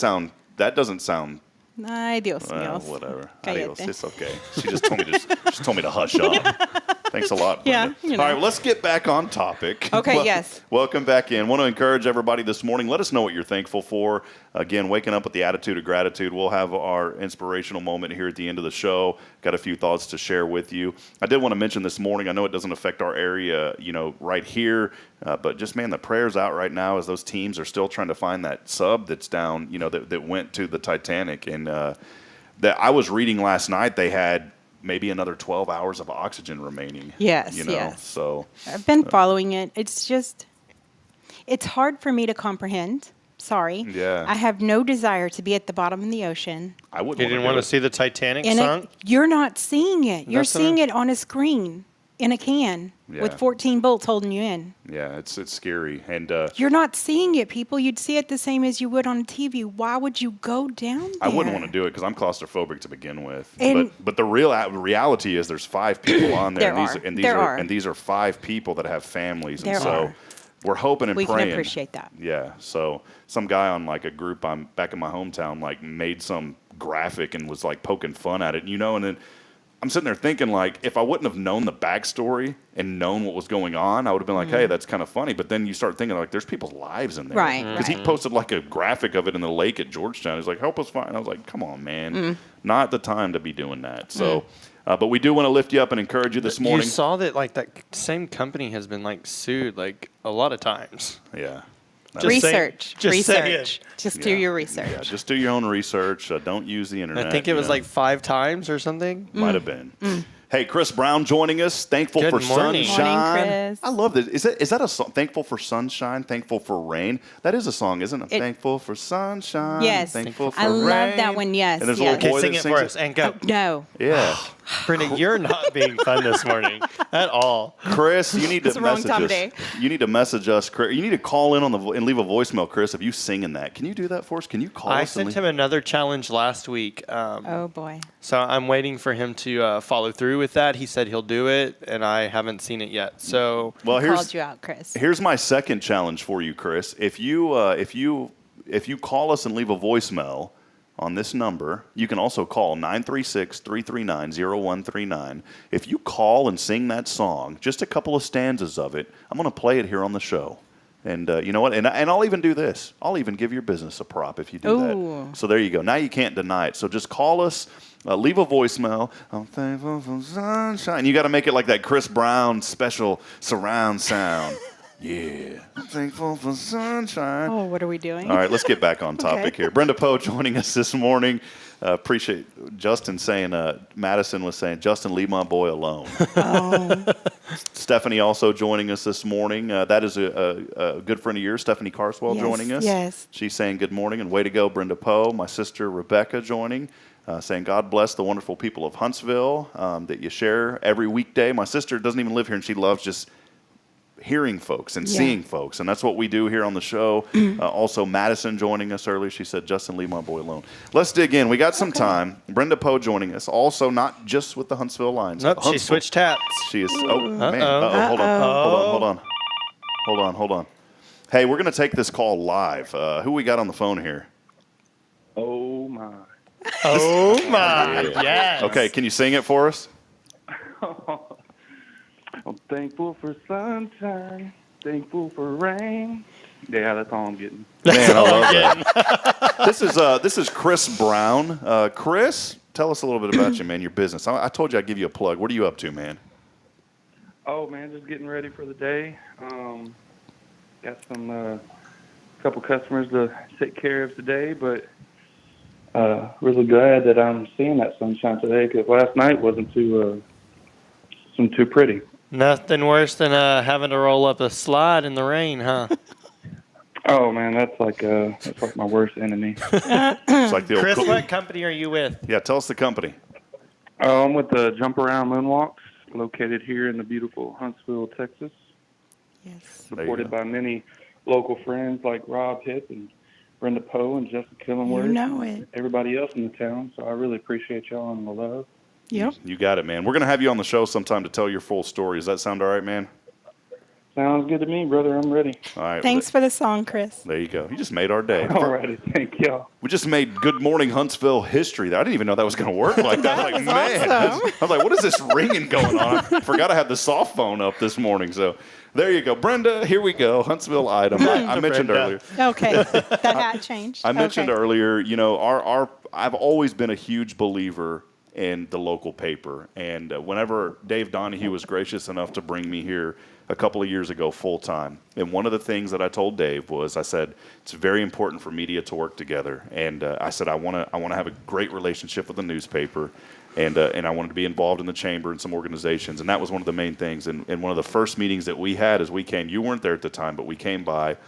sound. Ay, Dios Well, mío. whatever. Cállate. Adios. It's okay. She just told me to hush up. Thanks a lot, Yeah, Brenda. you know. All right, well, let's get back on topic. Okay, yes. Welcome back in. Want to encourage everybody this morning. Let us know what you're thankful for. Again, waking up with the attitude of gratitude. We'll have our inspirational moment here at the end of the show. Got a few thoughts to share with you. I did want to mention this morning, I know it doesn't affect our area, right here, but just, man, the prayers out right now as those teams are still trying to find that sub that's down, that went to the Titanic. And that I was reading last night, they had maybe another 12 hours of oxygen remaining. Yes, you know? yes. So I've been following it. It's hard for me to comprehend. Sorry. Yeah. I have no desire to be at the bottom of the ocean. I wouldn't You didn't want to see the Titanic And sunk? you're not seeing it. You're That's what seeing it on a screen in a can with Yeah. 14 bolts holding you in. Yeah, it's scary. And You're not seeing it, people. You'd see it the same as you would on TV. Why would you go down there? I wouldn't want to do it because I'm claustrophobic to begin with. And- But the reality is there's 5 people on there. There are. And these are 5 people that have families. There And so are. we're hoping and We praying. can appreciate that. Yeah. So some guy on like a group I'm back in my hometown made some graphic and was like poking fun at it, and then I'm sitting there thinking, like, if I wouldn't have known the backstory and known what was going on, I would have been like, hey, that's kind of funny. But then you start thinking, like, there's people's lives in there. Right, Because he posted, like, a graphic of it in the lake at Georgetown. He's like, help us find. I was like, come on, man. Not the time to be doing that. So, but we do want to lift you up and encourage you this morning. You saw that that same company has been sued a lot of times. Yeah. Just saying- Research. just saying. Research. Just do your research. Yeah, just do your own research. Don't use the internet. I think it was 5 times or something. Might have been. Hey, Chris Brown joining us. Thankful Good for morning. sunshine. Morning, Chris. I love this. Is that a song? Thankful for sunshine. Thankful for rain. That is a song, isn't it? Thankful for sunshine. Yes. Thankful for I rain. love that one, yes, And there's yes. a little boy Okay, sing that it sings for us and go. No. Yeah. Brenda, you're not being fun this morning at all. Chris, you need to It's the wrong message time us. of day. You need to message us. Chris. You need to call in and leave a voicemail, Chris, of you singing that. Can you do that for us? Can you call I us? and sent him another challenge last week. Oh, boy. So I'm waiting for him to follow through with that. He said he'll do it, and I haven't seen it yet. So Well, Called you out, Chris. Here's my second challenge for you, Chris. If you call us and leave a voicemail on this number, you can also call 936-339-0139. If you call and sing that song, just a couple of stanzas of it, I'm going to play it here on the show. And you know what? And I'll even do this. I'll even give your business a prop if you do Ooh. that. So there you go. Now you can't deny it. So just call us. Leave a voicemail. I'm thankful for sunshine. You got to make it like that Chris Brown special surround sound. Yeah. I'm thankful for sunshine. Oh, what are we doing? All right, let's get back on topic Okay. here. Brenda Poe joining us this morning. Appreciate Justin saying, Madison was saying, Justin, leave my boy alone. Oh, Stephanie also joining us this morning. That is a good friend of yours, Stephanie Carswell, Yes, joining us. yes. She's saying good morning and way to go, Brenda Poe. My sister Rebecca joining, saying God bless the wonderful people of Huntsville that you share every weekday. My sister doesn't even live here, and she loves just hearing folks and Yeah. seeing folks, and that's what we do here on the show. Also, Madison joining us earlier. She said, Justin, leave my boy alone. Let's dig in. We got some time. Brenda Poe joining us. Also, not just with the Huntsville Lions. Nope, she Huntsville. switched hats. She is. Oh, man. Uh-oh. Hold on. Hey, we're going to take this call live. Who we got on the phone here? Oh my. Oh, my. Yes. Okay, can you sing it for us? I'm thankful for sunshine, thankful for rain. Yeah, that's all I'm getting. Man, I love that. This is Chris Brown. Chris, tell us a little bit about you, man, your business. I told you I'd give you a plug. What are you up to, man? Oh man, just getting ready for the day. Got some couple customers to take care of today, but really glad that I'm seeing that sunshine today because last night wasn't too pretty. Nothing worse than having to roll up a slide in the rain, huh? Oh man, that's like my worst enemy. It's like the old Chris, what company are you with? Yeah, tell us the company. I'm with the Jump Around Moonwalks, located here in the beautiful Huntsville, Texas. yes. There you Supported go. by many local friends like Rob Hipp and Brenda Poe and Jessica Killenworth. You know it. Everybody else in the town. So I really appreciate y'all and the love. Yep. You got it, man. We're going to have you on the show sometime to tell your full story. Does that sound all right, man? Sounds good to me, brother. I'm ready. All right. Thanks for the song, Chris. There you go. You just made our day. All righty. Thank y'all. We just made Good Morning Huntsville history. I didn't even know that was going to work like that. I was like, man. awesome. I was like, what is this ringing going on? I forgot I had the soft phone up this morning. So there you go. Brenda, here we go. Huntsville Item. I mentioned Brenda. earlier. Okay, that hat changed. I mentioned Okay. earlier, you know, I've always been a huge believer in the local paper. And whenever Dave Donahue was gracious enough to bring me here a couple of years ago full time, and one of the things that I told Dave was, I said, it's very important for media to work together. And I said, I want to have a great relationship with the newspaper. And I wanted to be involved in the chamber and some organizations. And that was one of the main things. And one of the first meetings that we had as we came, you weren't there at the time, but we came by.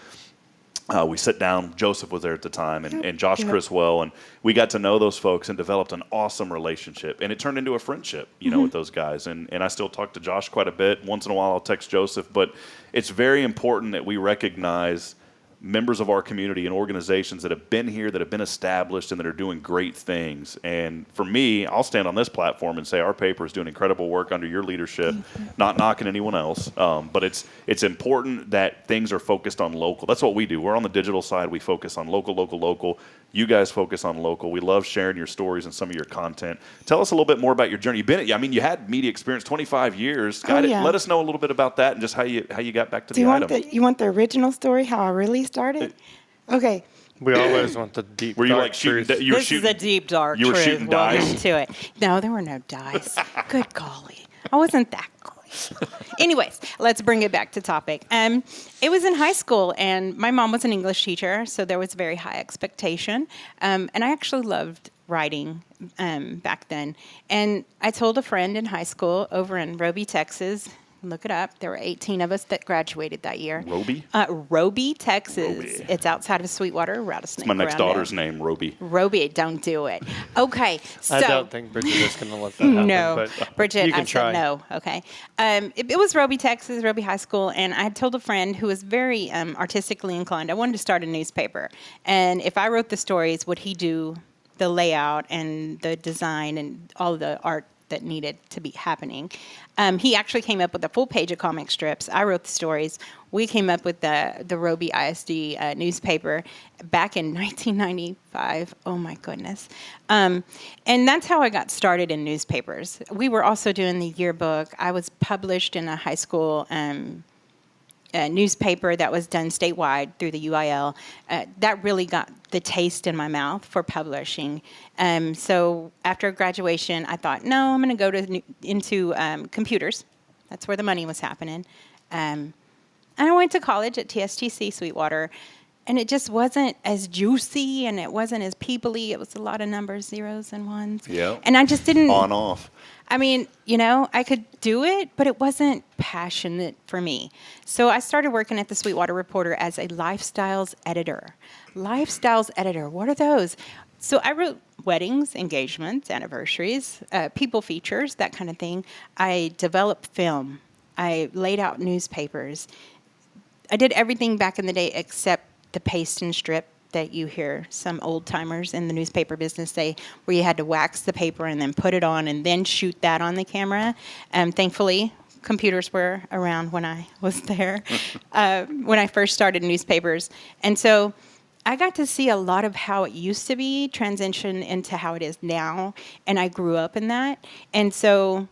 We sat down. Joseph was there at the time, and Josh Criswell, and we got to know those folks and developed an awesome relationship. And it turned into a friendship, you know, with those guys. And I still talk to Josh quite a bit. Once in a while, I'll text Joseph. But it's very important that we recognize members of our community and organizations that have been here, that have been established, and that are doing great things. And for me, I'll stand on this platform and say our paper is doing incredible work under your leadership, not knocking anyone else. But it's important that things are focused on local. That's what we do. We're on the digital side. We focus on local. You guys focus on local. We love sharing your stories and some of your content. Tell us a little bit more about your journey. You had media experience, 25 years. Yeah. Let us know a little bit about that and just how you got back to Do you the want item. you want the original story? How I really started? Okay. We always want the deep, Were you dark like shooting? truth. You were This shooting. is a deep, dark you were truth. shooting Welcome dice? to it. No, there were no dice. Good golly. I wasn't that golly. Anyways, let's bring it back to topic. It was in high school, and my mom was an English teacher, so there was very high expectation. And I actually loved writing back then. And I told a friend in high school over in Roby, Texas. Look it up. There were 18 of us that graduated that year. Roby? Roby, Texas. Roby. It's outside of Sweetwater, Rattlesnake. My next around there. daughter's name, Roby. Roby, don't do it. Okay, so I don't think Bridget is going to let that happen. no, but Bridget, you can I try. said no. Okay, it was Roby, Texas, Roby High School, and I had told a friend who was very artistically inclined. I wanted to start a newspaper, and if I wrote the stories, would he do the layout and the design and all the art that needed to be happening? He actually came up with a full page of comic strips. I wrote the stories. We came up with the Roby ISD newspaper back in 1995. Oh my goodness. And that's how I got started in newspapers. We were also doing the yearbook. I was published in a high school newspaper that was done statewide through the UIL. That really got the taste in my mouth for publishing. So after graduation, I thought, no, I'm going to go into computers. That's where the money was happening. And I went to college at TSTC Sweetwater, and it just wasn't as juicy and it wasn't as people-y. It was a lot of numbers, zeros and ones. Yeah. And I just didn't. On off. I mean, I could do it, but it wasn't passionate for me. So I started working at the Sweetwater Reporter as a lifestyles editor. Lifestyles editor, what are those? So I wrote weddings, engagements, anniversaries, people features, that kind of thing. I developed film. I laid out newspapers. I did everything back in the day except the paste and strip that you hear some old timers in the newspaper business say, where you had to wax the paper and then put it on and then shoot that on the camera. Thankfully, computers were around when I was there, when I first started newspapers. And so I got to see a lot of how it used to be transition into how it is now. And I grew up in that. And so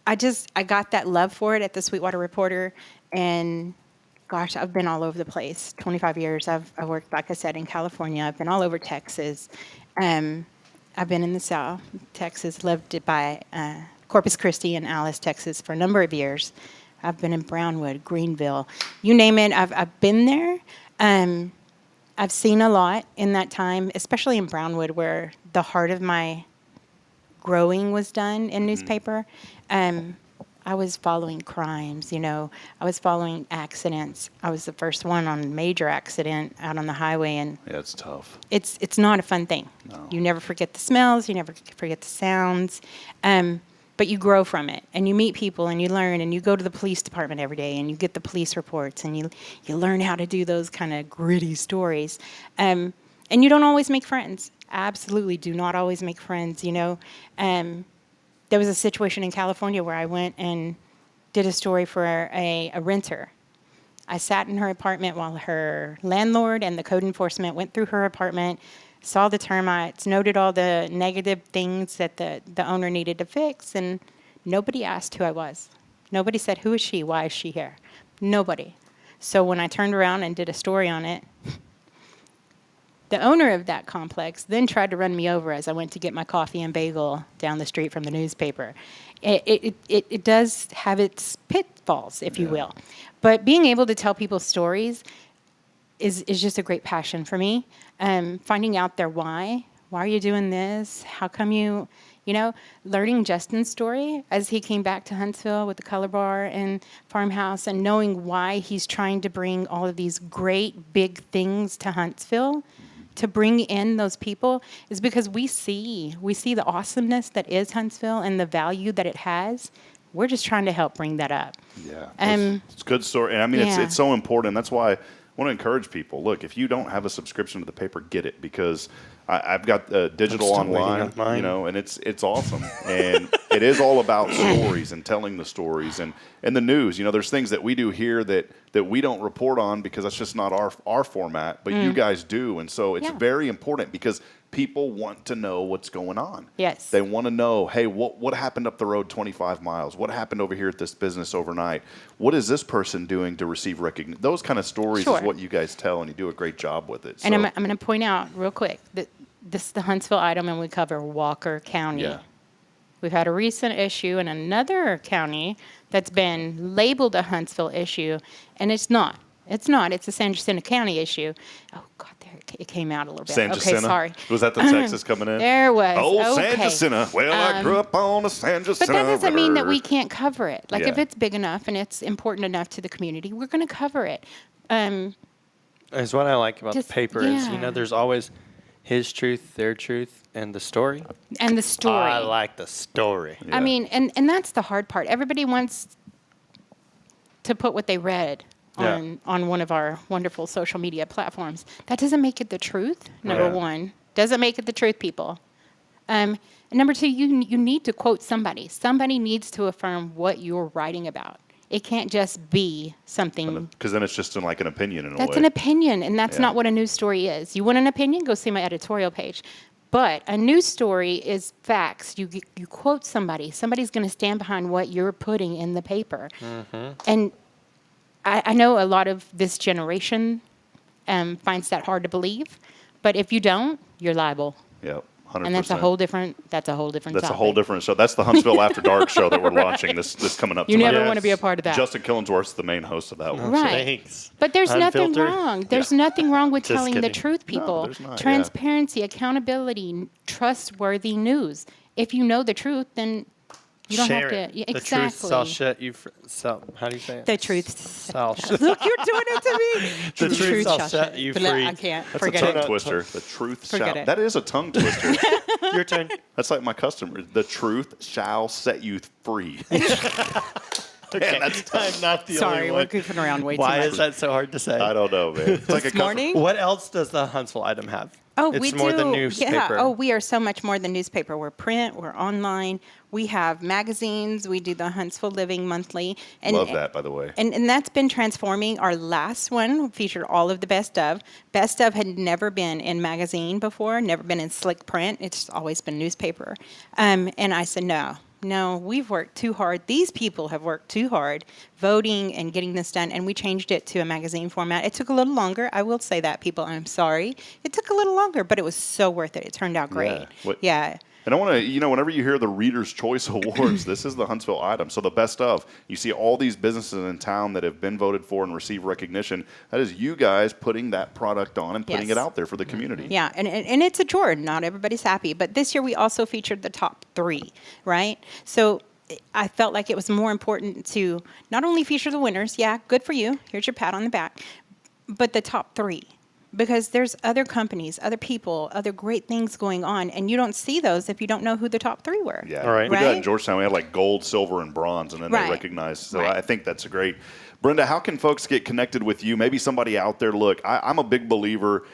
I got that love for it at the Sweetwater Reporter. And gosh, I've been all over the place. 25 years. I've worked, like I said, in California. I've been all over Texas. I've been in the South, Texas, lived by Corpus Christi and Alice, Texas for a number of years. I've been in Brownwood, Greenville, you name it. I've been there. I've seen a lot in that time, especially in Brownwood, where the heart of my growing was done in newspaper. I was following crimes, I was following accidents. I was the first one on a major accident out on the highway, and Yeah, it's tough. it's not a fun thing. No. You never forget the smells, you never forget the sounds, but you grow from it, and you meet people, and you learn, and you go to the police department every day, and you get the police reports, and you learn how to do those kind of gritty stories, and you don't always make friends. Absolutely do not always make friends, There was a situation in California where I went and did a story for a renter. I sat in her apartment while her landlord and the code enforcement went through her apartment, saw the termites, noted all the negative things that the owner needed to fix, and nobody asked who I was. Nobody said, who is she? Why is she here? Nobody. So when I turned around and did a story on it, the owner of that complex then tried to run me over as I went to get my coffee and bagel down the street from the newspaper. It does have its pitfalls, if you will. But being able to tell people stories is just a great passion for me. Finding out their why. Why are you doing this? How come you, learning Justin's story as he came back to Huntsville with the Color Bar and Farmhouse, and knowing why he's trying to bring all of these great big things to Huntsville, to bring in those people, is because we see the awesomeness that is Huntsville and the value that it has. We're just trying to help bring that up. Yeah, it's a good story. And I mean, it's so important. That's why I want to encourage people. Look, if you don't have a subscription to the paper, get it, because I've got digital online, and it's awesome. And it is all about stories and telling the stories and the news. There's things that we do here that we don't report on because that's just not our format, but you guys do. And so it's very important because people want to know what's going on. Yes. They want to know, hey, what happened up the road 25 miles? What happened over here at this business overnight? What is this person doing to receive recognition? Those kind of stories is what you guys tell, and you do a great job with it. And I'm going to point out real quick that this is the Huntsville Item, and we cover Walker County. Yeah. We've had a recent issue in another county that's been labeled a Huntsville issue, and it's not. It's not. It's a San Jacinto County issue. Oh, God, there it came out a little bit. San Jacinto? Okay, sorry. Was that the Texas coming in? There was. Oh, okay. San Jacinto. Well, I grew up on a San Jacinto. But that doesn't mean that we can't cover it. Like, Yeah. if it's big enough and it's important enough to the community, we're going to cover it. Is what I like about the paper is, yeah. there's always his truth, their truth, and the story. And the story. I like the story. Yeah. I mean, and that's the hard part. Everybody wants to put what they read on one of our wonderful social media platforms. That doesn't make it the truth, number one. Doesn't make it the truth, people. And number two, you need to quote somebody. Somebody needs to affirm what you're writing about. It can't just be something. Because then it's just like an opinion in a way. That's an opinion, and that's not what a news story is. You want an opinion? Go see my editorial page. But a news story is facts. You quote somebody. Somebody's going to stand behind what you're putting in the paper. Mm-hmm. And I know a lot of this generation finds that hard to believe. But if you don't, you're liable. Yep, And that's a whole different. That's a whole different. That's a topic. whole different show. That's the Huntsville After Dark show that we're launching this coming up You tonight. never want to be a part of that. Justin Killingsworth's the main host of that one. Right. Thanks. But there's nothing Unfiltered. wrong. There's nothing wrong with Just telling the kidding. truth, people. there's not, yeah. Transparency, accountability, trustworthy news. If you know the truth, then you don't Share have to. it. Yeah, The truth exactly. shall set you free. How do you say it? The truth. Shall set- Look, you're doing it to me. The truth shall set you free. I can't. That's Forget a tongue it. twister. The truth Forget shall. it. That is a tongue twister. Your turn. That's like my customer. The truth shall set you free. Man, that's tough. I'm not the Sorry, only we're one. goofing around way Why too is much. that so hard to say? I don't know, man. It's like This morning? What else does the Huntsville Item have? Oh, it's we more do. than newspaper. Yeah. Oh, we are so much more than newspaper. We're print. We're online. We have magazines. We do the Huntsville Living Monthly. And, Love that, by the way. And that's been transforming. Our last one featured all of the best of. Best of had never been in magazine before, never been in slick print. It's always been newspaper. And I said, no, we've worked too hard. These people have worked too hard voting and getting this done, and we changed it to a magazine format. It took a little longer. I will say that, people. I'm sorry. It took a little longer, but it was so worth it. It turned out great. Yeah. And I want to, whenever you hear the Reader's Choice Awards, this is the Huntsville Item. So the best of. You see all these businesses in town that have been voted for and receive recognition. That is you guys putting that product on and putting Yes. it out there for the community. Yeah, and it's a chore. Not everybody's happy. But this year we also featured the top 3, right? So I felt like it was more important to not only feature the winners, yeah, good for you, here's your pat on the back, but the top 3. Because there's other companies, other people, other great things going on, and you don't see those if you don't know who the top 3 were. Yeah, All right. We did that in Right? Georgetown. We had like gold, silver, and bronze, and then Right. they recognized. So Right. I think that's great. Brenda, how can folks get connected with you? Maybe somebody out there. Look, I'm a big believer.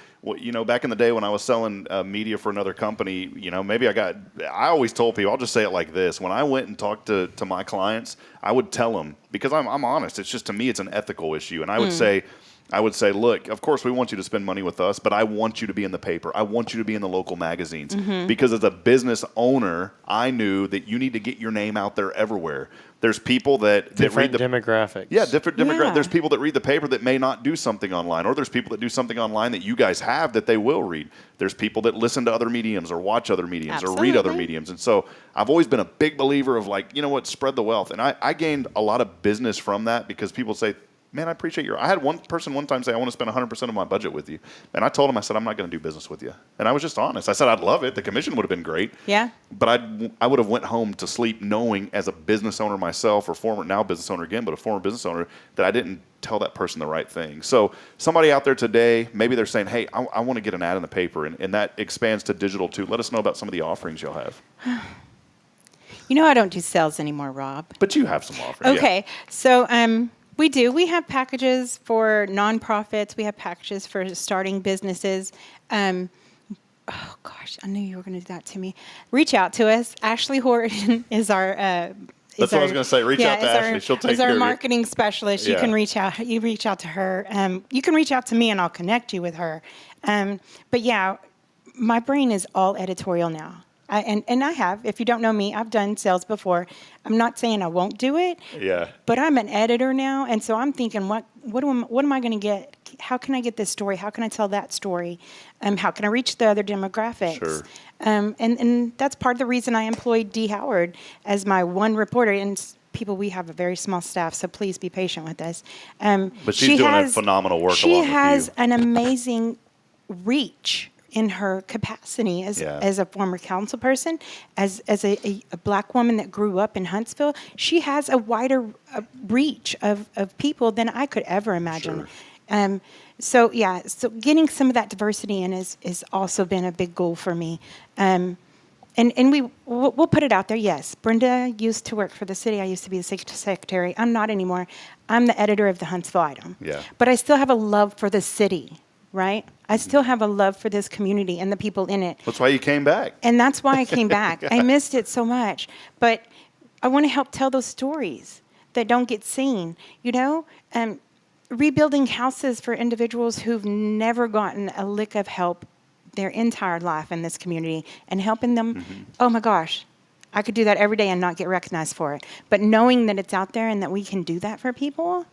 Back in the day when I was selling media for another company, I always told people, I'll just say it like this. When I went and talked to my clients, I would tell them, because I'm honest, it's just, to me, it's an ethical issue. And I would say, look, of course we want you to spend money with us, but I want you to be in the paper. I want you to be in the local magazines. Because as a business owner, I knew that you need to get your name out there everywhere. There's people that Different read the demographics. Yeah, different demographics. Yeah. There's people that read the paper that may not do something online, or there's people that do something online that you guys have that they will read. There's people that listen to other mediums or watch other mediums or read other Absolutely. mediums. And so I've always been a big believer of spread the wealth. And I gained a lot of business from that because people say, man, I appreciate I had one person one time say, I want to spend 100% of my budget with you. And I told him, I said, I'm not going to do business with you. And I was just honest. I said, I'd love it. The commission would have been great. Yeah. But I would have went home to sleep knowing, as a business owner myself, or now business owner again, but a former business owner, that I didn't tell that person the right thing. So somebody out there today, maybe they're saying, hey, I want to get an ad in the paper. And that expands to digital too. Let us know about some of the offerings you'll have. I don't do sales anymore, Rob. But you have some offerings. Okay, so we do. We have packages for nonprofits. We have packages for starting businesses. Oh gosh, I knew you were going to do that to me. Reach out to us. Ashley Horton is our. That's what I was going to say. Reach out to Ashley. She'll take is care our of you. marketing specialist. You Yeah. can reach out. You reach out to her. You can reach out to me, and I'll connect you with her. But yeah, my brain is all editorial now. And I have. If you don't know me, I've done sales before. I'm not saying I won't do it. Yeah. But I'm an editor now, and so I'm thinking, what am I going to get? How can I get this story? How can I tell that story? How can I reach the other demographics? Sure. And that's part of the reason I employed Dee Howard as my one reporter. And people, we have a very small staff, so please be patient with us. But she's doing a phenomenal work along with She has you. an amazing reach in her capacity as a former council person, as a black woman that grew up in Huntsville. She has a wider reach of people than I could ever imagine. Sure. So getting some of that diversity in is also been a big goal for me. And we'll put it out there. Yes, Brenda used to work for the city. I used to be the secretary. I'm not anymore. I'm the editor of the Huntsville Item. Yeah. But I still have a love for the city, right? I still have a love for this community and the people in it. That's why you came back. And that's why I came back. I missed it so much. But I want to help tell those stories that don't get seen, rebuilding houses for individuals who've never gotten a lick of help their entire life in this community, and helping them. Oh my gosh, I could do that every day and not get recognized for it. But knowing that it's out there and that we can do that for people,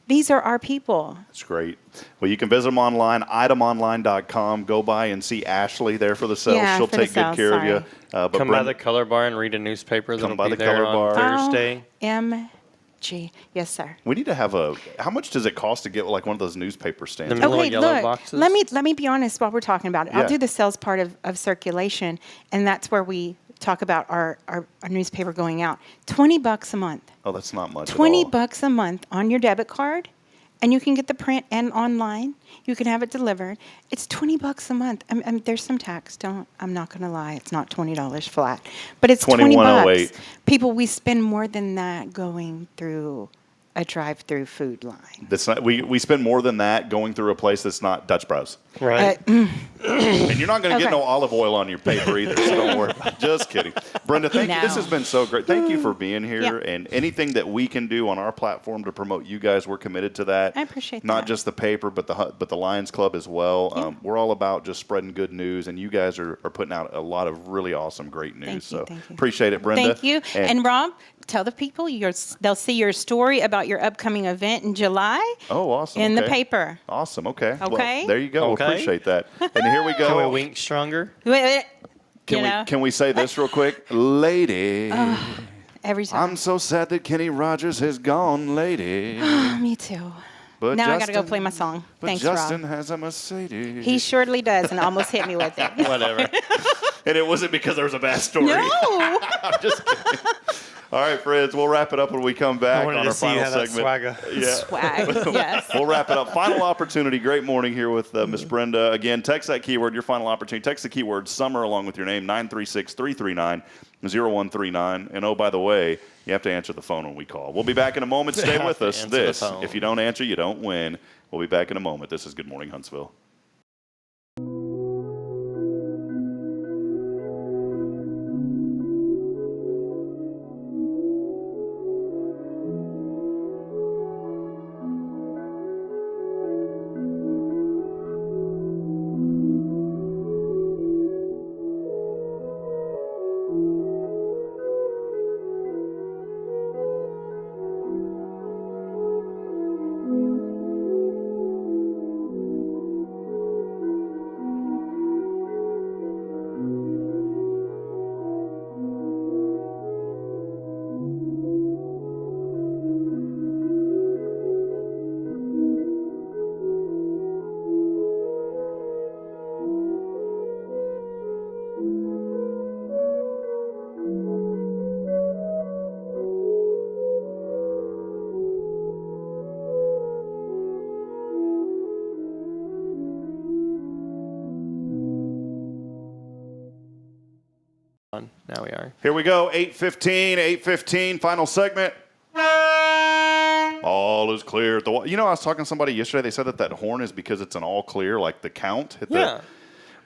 these are our people. That's great. Well, you can visit them online, itemonline.com. Go by and see Ashley there for the sales. Yeah, She'll for the take good sales, care of sorry. you. But Come by Brenda, the color bar and read a newspaper Come that'll by be the there color on bar. Thursday. OMG. Yes, sir. we need to have how much does it cost to get like one of those newspaper stands? The little Okay, yellow look. boxes? Let me be honest while we're talking about it. Yeah. I'll do the sales part of circulation, and that's where we talk about our newspaper going out. $20 a month. Oh, that's not much at all. $20 a month on your debit card, and you can get the print and online. You can have it delivered. It's $20 a month. There's some tax. I'm not going to lie. It's not $20 flat, but it's $20. $21.08. People, we spend more than that going through a drive-through food line. That's not, we spend more than that going through a place that's not Dutch Bros. Right. And you're not going to get Okay. no olive oil on your paper either, so don't worry. Just kidding. Brenda, thank you. This No. has been so great. Thank you for being here. Yeah. And anything that we can do on our platform to promote you guys, we're committed to that. I appreciate Not that. just the paper, but the Lions Club as well. Yeah. We're all about just spreading good news, and you guys are putting out a lot of really awesome, great news. So thank you. appreciate it, Brenda. Thank you. And Rob, tell the people they'll see your story about your upcoming event in July Oh, awesome. in the Okay. paper. Awesome. Okay. Well, Okay. there you go. Okay. Appreciate that. And here we go. Can we wink stronger? Can we say this real quick? Lady. Every time. I'm so sad that Kenny Rogers has gone, lady. Me too. But Now I got to go Justin- play my song. But Thanks, Justin Rob. has a Mercedes. He surely does, and almost hit me with it. Whatever. And it wasn't because there was a bad story. No. I'm just kidding. All right, friends, we'll wrap it up when we come back I wanted on to our see final how that segment. swagger. Yeah. Swag. Yes. We'll wrap it up. Final opportunity. Great morning here with Miss Brenda. Again, text that keyword, your final opportunity. Text the keyword summer along with your name, 936-339-0139. And oh, by the way, you have to answer the phone when we call. We'll be back in a moment. Stay with us. Answer the This, phone. if you don't answer, you don't win. We'll be back in a moment. This is Good Morning Huntsville. Now we are. Here we go. 8:15, final segment. All is clear. You know, I was talking to somebody yesterday. They said that horn is because it's an all clear, like the count. Yeah.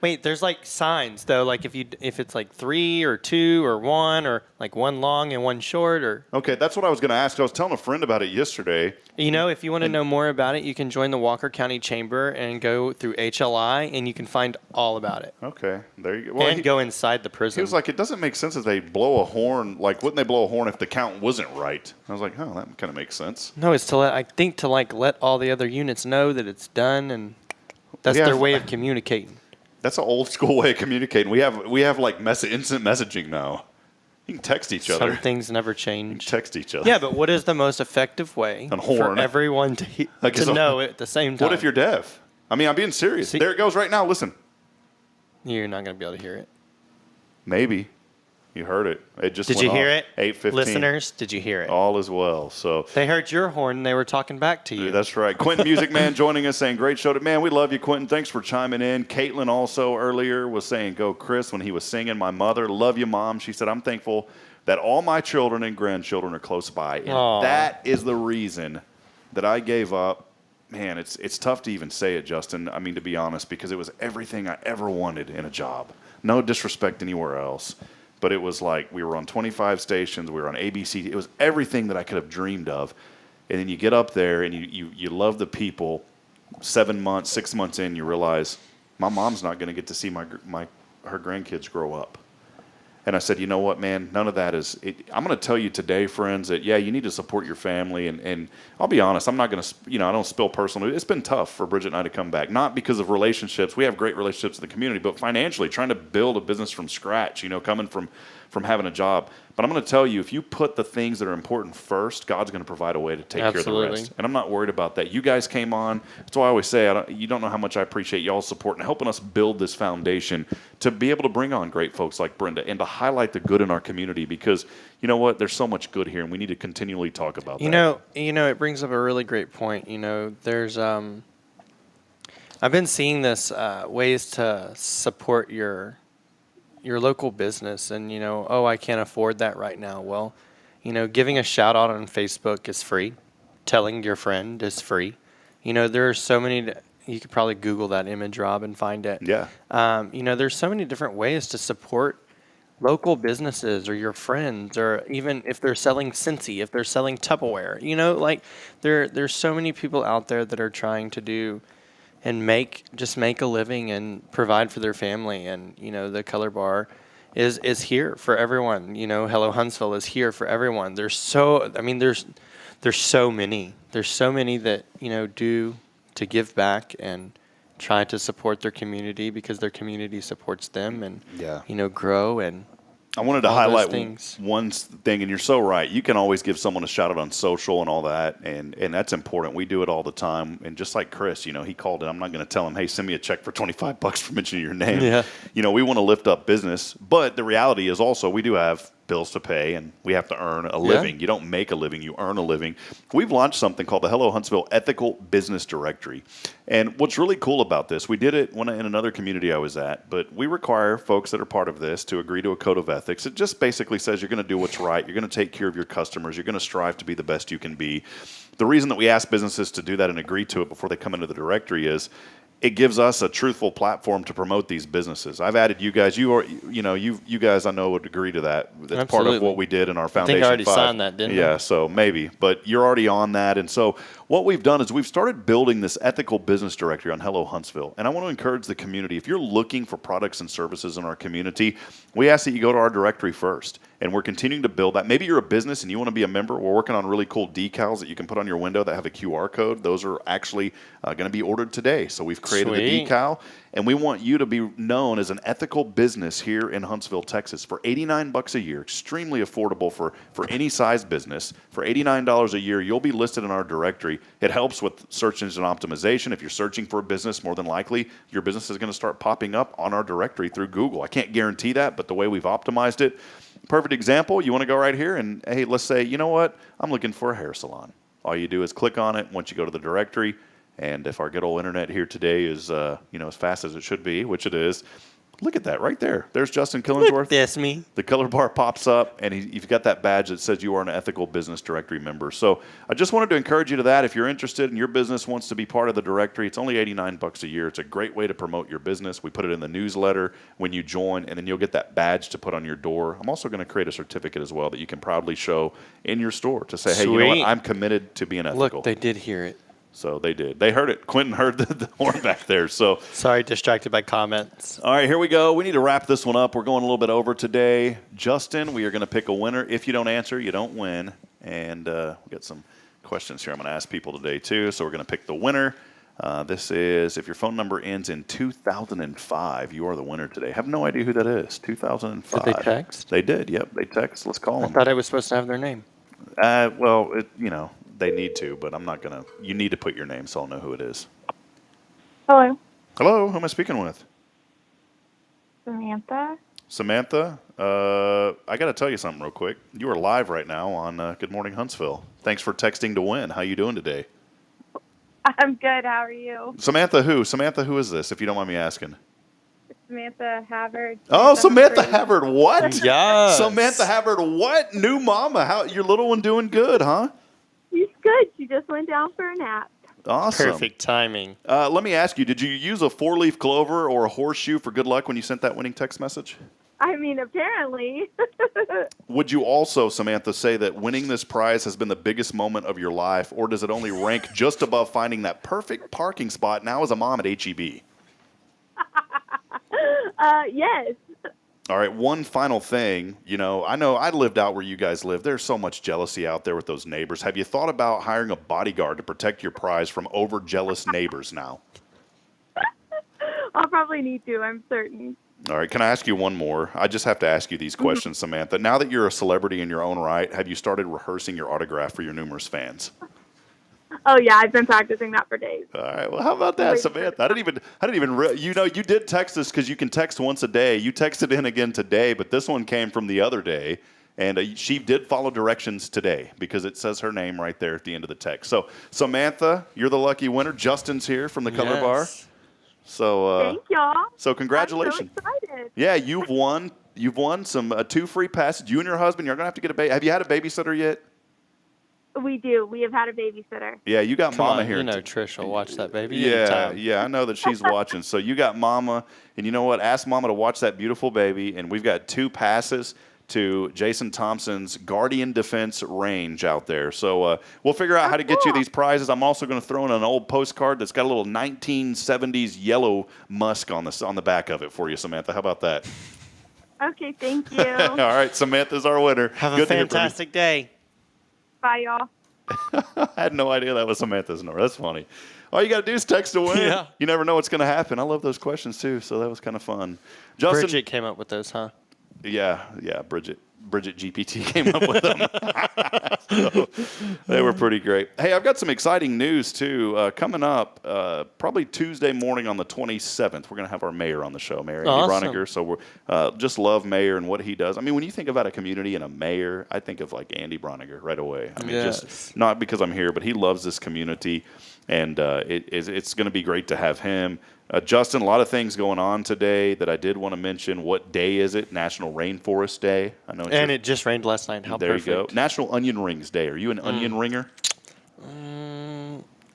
Wait, there's like signs though, like if it's like 3 or 2 or 1 or like one long and one short or. Okay, that's what I was going to ask. I was telling a friend about it yesterday. You know, if you want to know more about it, you can join the Walker County Chamber and go through HLI and you can find all about it. Okay, there you go. Well, And go inside the prison. He was like, it doesn't make sense if they blow a horn. Like, wouldn't they blow a horn if the count wasn't right? I was like, oh, that kind of makes sense. No, it's to let all the other units know that it's done, and that's Yeah. their way of communicating. That's an old school way of communicating. We have like instant messaging now. You can text each other. Some things never change. Text each other. Yeah, but what is the most effective way A horn. for everyone to know it at the same time? What if you're deaf? I mean, I'm being serious. See- There it goes right now. Listen. You're not going to be able to hear it. Maybe. You heard it. It just Did went you hear off. it? 8:15. Listeners, did you hear it? All is well. So They heard your horn and they were talking back to you. that's right. Quentin Music Man joining us saying, great show. Man, we love you, Quentin. Thanks for chiming in. Caitlin also earlier was saying, go Chris, when he was singing. My mother, love you, Mom. She said, I'm thankful that all my children and grandchildren are close by. And Aw. that is the reason that I gave up. Man, it's tough to even say it, Justin. I mean, to be honest, because it was everything I ever wanted in a job. No disrespect anywhere else. But it was like we were on 25 stations. We were on ABC. It was everything that I could have dreamed of. And then you get up there and you love the people. 7 months, 6 months in, you realize my mom's not going to get to see her grandkids grow up. And I said, you know what, man, none of that is it. I'm going to tell you today, friends, that, yeah, you need to support your family. And I'll be honest, I'm not going to, I don't spill personal. It's been tough for Bridget and I to come back, not because of relationships. We have great relationships in the community, but financially, trying to build a business from scratch, coming from having a job. But I'm going to tell you, if you put the things that are important first, God's going to provide a way to take care of the rest. And I'm not worried about that. You guys came on. That's why I always say, you don't know how much I appreciate y'all's support and helping us build this foundation to be able to bring on great folks like Brenda and to highlight the good in our community, because you know what? There's so much good here, and we need to continually talk about that. It brings up a really great point. There's I've been seeing this ways to support your local business, and I can't afford that right now. Well, giving a shout out on Facebook is free. Telling your friend is free. There are so many. You could probably Google that image, Rob, and find it. Yeah. There's so many different ways to support local businesses or your friends, or even if they're selling Scentsy, if they're selling Tupperware. There's so many people out there that are trying to do and make a living and provide for their family. And the Color Bar is here for everyone. Hello Huntsville is here for everyone. There's so many that do to give back and try to support their community, because their community supports them, and grow. And I wanted to highlight one thing, and you're so right. You can always give someone a shout out on social and all that, and that's important. We do it all the time. And just like Chris, he called it. I'm not going to tell him, hey, send me a check for $25 for mentioning your name. Yeah. We want to lift up business, but the reality is also we do have bills to pay, and we have to earn a living. You don't make a living, you earn a living. We've launched something called the Hello Huntsville Ethical Business Directory. And what's really cool about this, we did it in another community I was at, but we require folks that are part of this to agree to a code of ethics. It just basically says you're going to do what's right, you're going to take care of your customers, you're going to strive to be the best you can be. The reason that we ask businesses to do that and agree to it before they come into the directory is it gives us a truthful platform to promote these businesses. I've added you guys. You guys I know would agree to that. That's Absolutely. Part of what we did in our Foundation 5. I think I already signed that, didn't I? Yeah, so maybe. But you're already on that. And so what we've done is we've started building this ethical business directory on Hello Huntsville. And I want to encourage the community, if you're looking for products and services in our community, we ask that you go to our directory first. And we're continuing to build that. Maybe you're a business and you want to be a member. We're working on really cool decals that you can put on your window that have a QR code. Those are actually going to be ordered today. So we've created the decal, and we want you to be known as an ethical business here in Huntsville, Texas, for $89 a year. Extremely affordable for any size business. For $89 a year, you'll be listed in our directory. It helps with search engine optimization. If you're searching for a business, more than likely your business is going to start popping up on our directory through Google. I can't guarantee that, but the way we've optimized it, perfect example, you want to go right here and, hey, let's say, you know what? I'm looking for a hair salon. All you do is click on it once you go to the directory, and if our good old internet here today is, as fast as it should be, which it is, look at that right there. There's Justin Killingsworth. That's me. The color bar pops up, and you've got that badge that says you are an ethical business directory member. So I just wanted to encourage you to that. If you're interested and your business wants to be part of the directory, it's only $89 a year. It's a great way to promote your business. We put it in the newsletter when you join, and then you'll get that badge to put on your door. I'm also going to create a certificate as well that you can proudly show in your store to say, hey, you know what? I'm committed to being ethical. Look, they did hear it. So they did. They heard it. Quentin heard the horn back there. So sorry, distracted by comments. All right, here we go. We need to wrap this one up. We're going a little bit over today. Justin, we are going to pick a winner. If you don't answer, you don't win. And we got some questions here I'm going to ask people today, too. So we're going to pick the winner. This is, if your phone number ends in 2005, you are the winner today. Have no idea who that is. 2005. Did they text? They did. Yep, they text. Let's call them. I thought I was supposed to have their name. They need to, but I'm not going to. You need to put your name so I'll know who it is. Hello. Hello, who am I speaking with? Samantha. Samantha, I got to tell you something real quick. You are live right now on Good Morning Huntsville. Thanks for texting to win. How you doing today? I'm good. How are you? Samantha who? Samantha who is this, if you don't mind me asking? Samantha Havard. Oh, Samantha Havard, what? Yes. Samantha Havard, what? New mama. How your little one doing good, huh? She's good. She just went down for a nap. Awesome. Perfect timing. Let me ask you, did you use a 4-leaf clover or a horseshoe for good luck when you sent that winning text message? I mean, apparently. Would you also, Samantha, say that winning this prize has been the biggest moment of your life, or does it only rank just above finding that perfect parking spot now as a mom at H-E-B? Yes. All right, one final thing. I know I lived out where you guys live. There's so much jealousy out there with those neighbors. Have you thought about hiring a bodyguard to protect your prize from over-jealous neighbors now? I'll probably need to, I'm certain. All right, can I ask you one more? I just have to ask you these questions, Samantha. Now that you're a celebrity in your own right, have you started rehearsing your autograph for your numerous fans? Oh, yeah, I've been practicing that for days. All right, well, how about that, Samantha? I didn't even you did text us because you can text once a day. You texted in again today, but this one came from the other day, and she did follow directions today because it says her name right there at the end of the text. So, Samantha, you're the lucky winner. Justin's here from the Color Bar. So thank y'all. So congratulations. I'm so excited. Yeah, you've won some 2 free passes. You and your husband, you're going to have to get a baby. Have you had a babysitter yet? We do. We have had a babysitter. Yeah, you got Mama here. Trish will watch that baby. Yeah, I know that she's watching. So you got Mama, and you know what? Ask Mama to watch that beautiful baby, and we've got 2 passes to Jason Thompson's Guardian Defense Range out there. So we'll figure out how to get you these prizes. I'm also going to throw in an old postcard that's got a little 1970s yellow musk on the back of it for you, Samantha. How about that? Okay, thank you. All right, Samantha's our winner. Have a fantastic day. Bye, y'all. I had no idea that was Samantha's number. That's funny. All you got to do is text to win. Yeah. You never know what's going to happen. I love those questions, too, so that was kind of fun. Justin, Bridget came up with those, huh? Yeah, Bridget GPT came up with them. So, they were pretty great. Hey, I've got some exciting news, too. Coming up, probably Tuesday morning on the 27th, we're going to have our mayor on the show, Mayor Andy Broniger. So we're just love Mayor and what he does. I mean, when you think about a community and a mayor, I think of like Andy Broniger right away. I mean, just not because I'm here, but he loves this community, and it's going to be great to have him. Justin, a lot of things going on today that I did want to mention. What day is it? National Rainforest Day. I know. And it just rained last night. How perfect. There you go. National Onion Rings Day. Are you an onion ringer?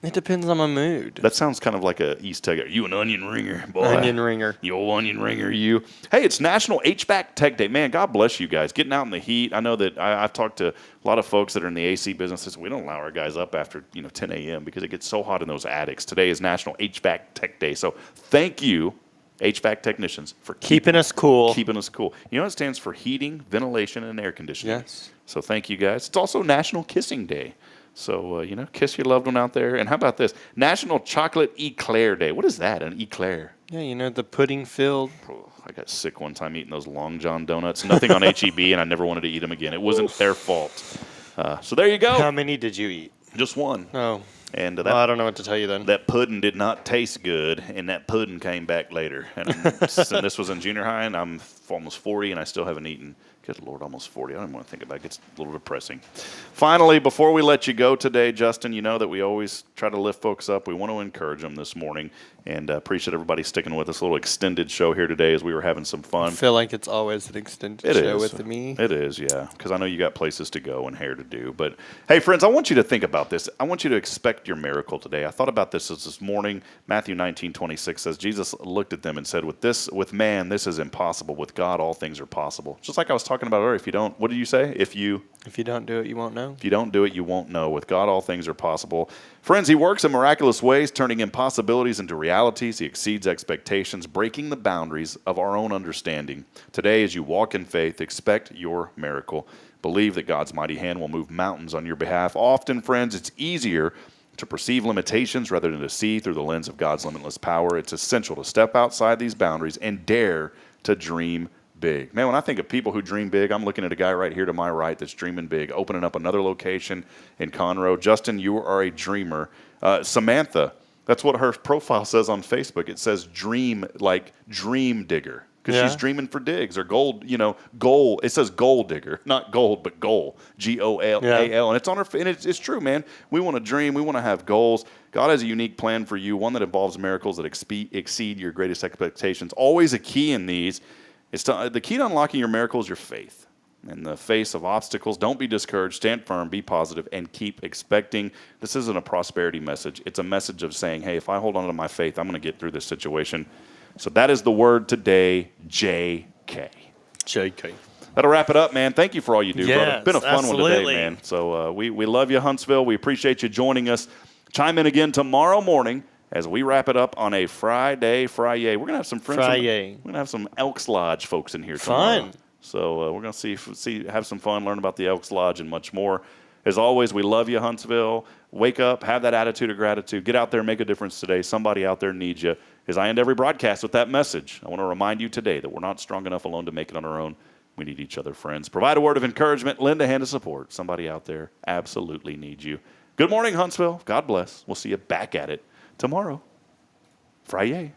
It depends on my mood. That sounds kind of like a East Texas. You an onion ringer, boy. Onion ringer. You old onion ringer, you. Hey, it's National HVAC Tech Day. Man, God bless you guys. Getting out in the heat. I know that I've talked to a lot of folks that are in the AC businesses. We don't allow our guys up after 10 a.m. because it gets so hot in those attics. Today is National HVAC Tech Day. So thank you, HVAC technicians, for keeping us cool. Keeping us cool. You know, it stands for heating, ventilation, and air conditioning. Yes. So thank you guys. It's also National Kissing Day. So, kiss your loved one out there. And how about this? National Chocolate Eclair Day. What is that, an eclair? Yeah, the pudding filled. Oh, I got sick one time eating those Long John donuts. Nothing on HEB, and I never wanted to eat them again. It wasn't their fault. So there you go. How many did you eat? Just one. Oh. And I don't know what to tell you then. That pudding did not taste good, and that pudding came back later. And this was in junior high, and I'm almost 40, and I still haven't eaten. Good Lord, almost 40. I don't want to think about it. It gets a little depressing. Finally, before we let you go today, Justin, you know that we always try to lift folks up. We want to encourage them this morning, and appreciate everybody sticking with us. A little extended show here today as we were having some fun. I feel like it's always an extended show with me. It is, yeah, because I know you got places to go and hair to do. But, hey, friends, I want you to think about this. I want you to expect your miracle today. I thought about this morning. Matthew 19:26 says, Jesus looked at them and said, with man, this is impossible. With God, all things are possible. Just like I was talking about earlier, if you don't, what did you say? If you don't do it, you won't know. If you don't do it, you won't know. With God, all things are possible. Friends, he works in miraculous ways, turning impossibilities into realities. He exceeds expectations, breaking the boundaries of our own understanding. Today, as you walk in faith, expect your miracle. Believe that God's mighty hand will move mountains on your behalf. Often, friends, it's easier to perceive limitations rather than to see through the lens of God's limitless power. It's essential to step outside these boundaries and dare to dream big. Man, when I think of people who dream big, I'm looking at a guy right here to my right that's dreaming big, opening up another location in Conroe. Justin, you are a dreamer. Samantha, that's what her profile says on Facebook. It says dream digger. Because she's dreaming for digs or gold, goal. It says gold digger, not gold, but goal, G-O-L-A-L. Yeah. And it's on her, and it's true, man. We want to dream. We want to have goals. God has a unique plan for you, one that involves miracles that exceed your greatest expectations. Always a key in these. The key to unlocking your miracle is your faith. In the face of obstacles, don't be discouraged. Stand firm, be positive, and keep expecting. This isn't a prosperity message. It's a message of saying, hey, if I hold on to my faith, I'm going to get through this situation. So that is the word today, JK. JK. That'll wrap it up, man. Thank you for all you do, brother. It's been a fun one today, man. So we love you, Huntsville. We appreciate you joining us. Chime in again tomorrow morning as we wrap it up on a Friday. We're going to have some friends. Friday. We're going to have some Elks Lodge folks in here tomorrow. Fun. So we're going to have some fun, learn about the Elks Lodge and much more. As always, we love you, Huntsville. Wake up, have that attitude of gratitude. Get out there, make a difference today. Somebody out there needs you. As I end every broadcast with that message, I want to remind you today that we're not strong enough alone to make it on our own. We need each other, friends. Provide a word of encouragement. Lend a hand of support. Somebody out there absolutely needs you. Good morning, Huntsville. God bless. We'll see you back at it tomorrow. Friday.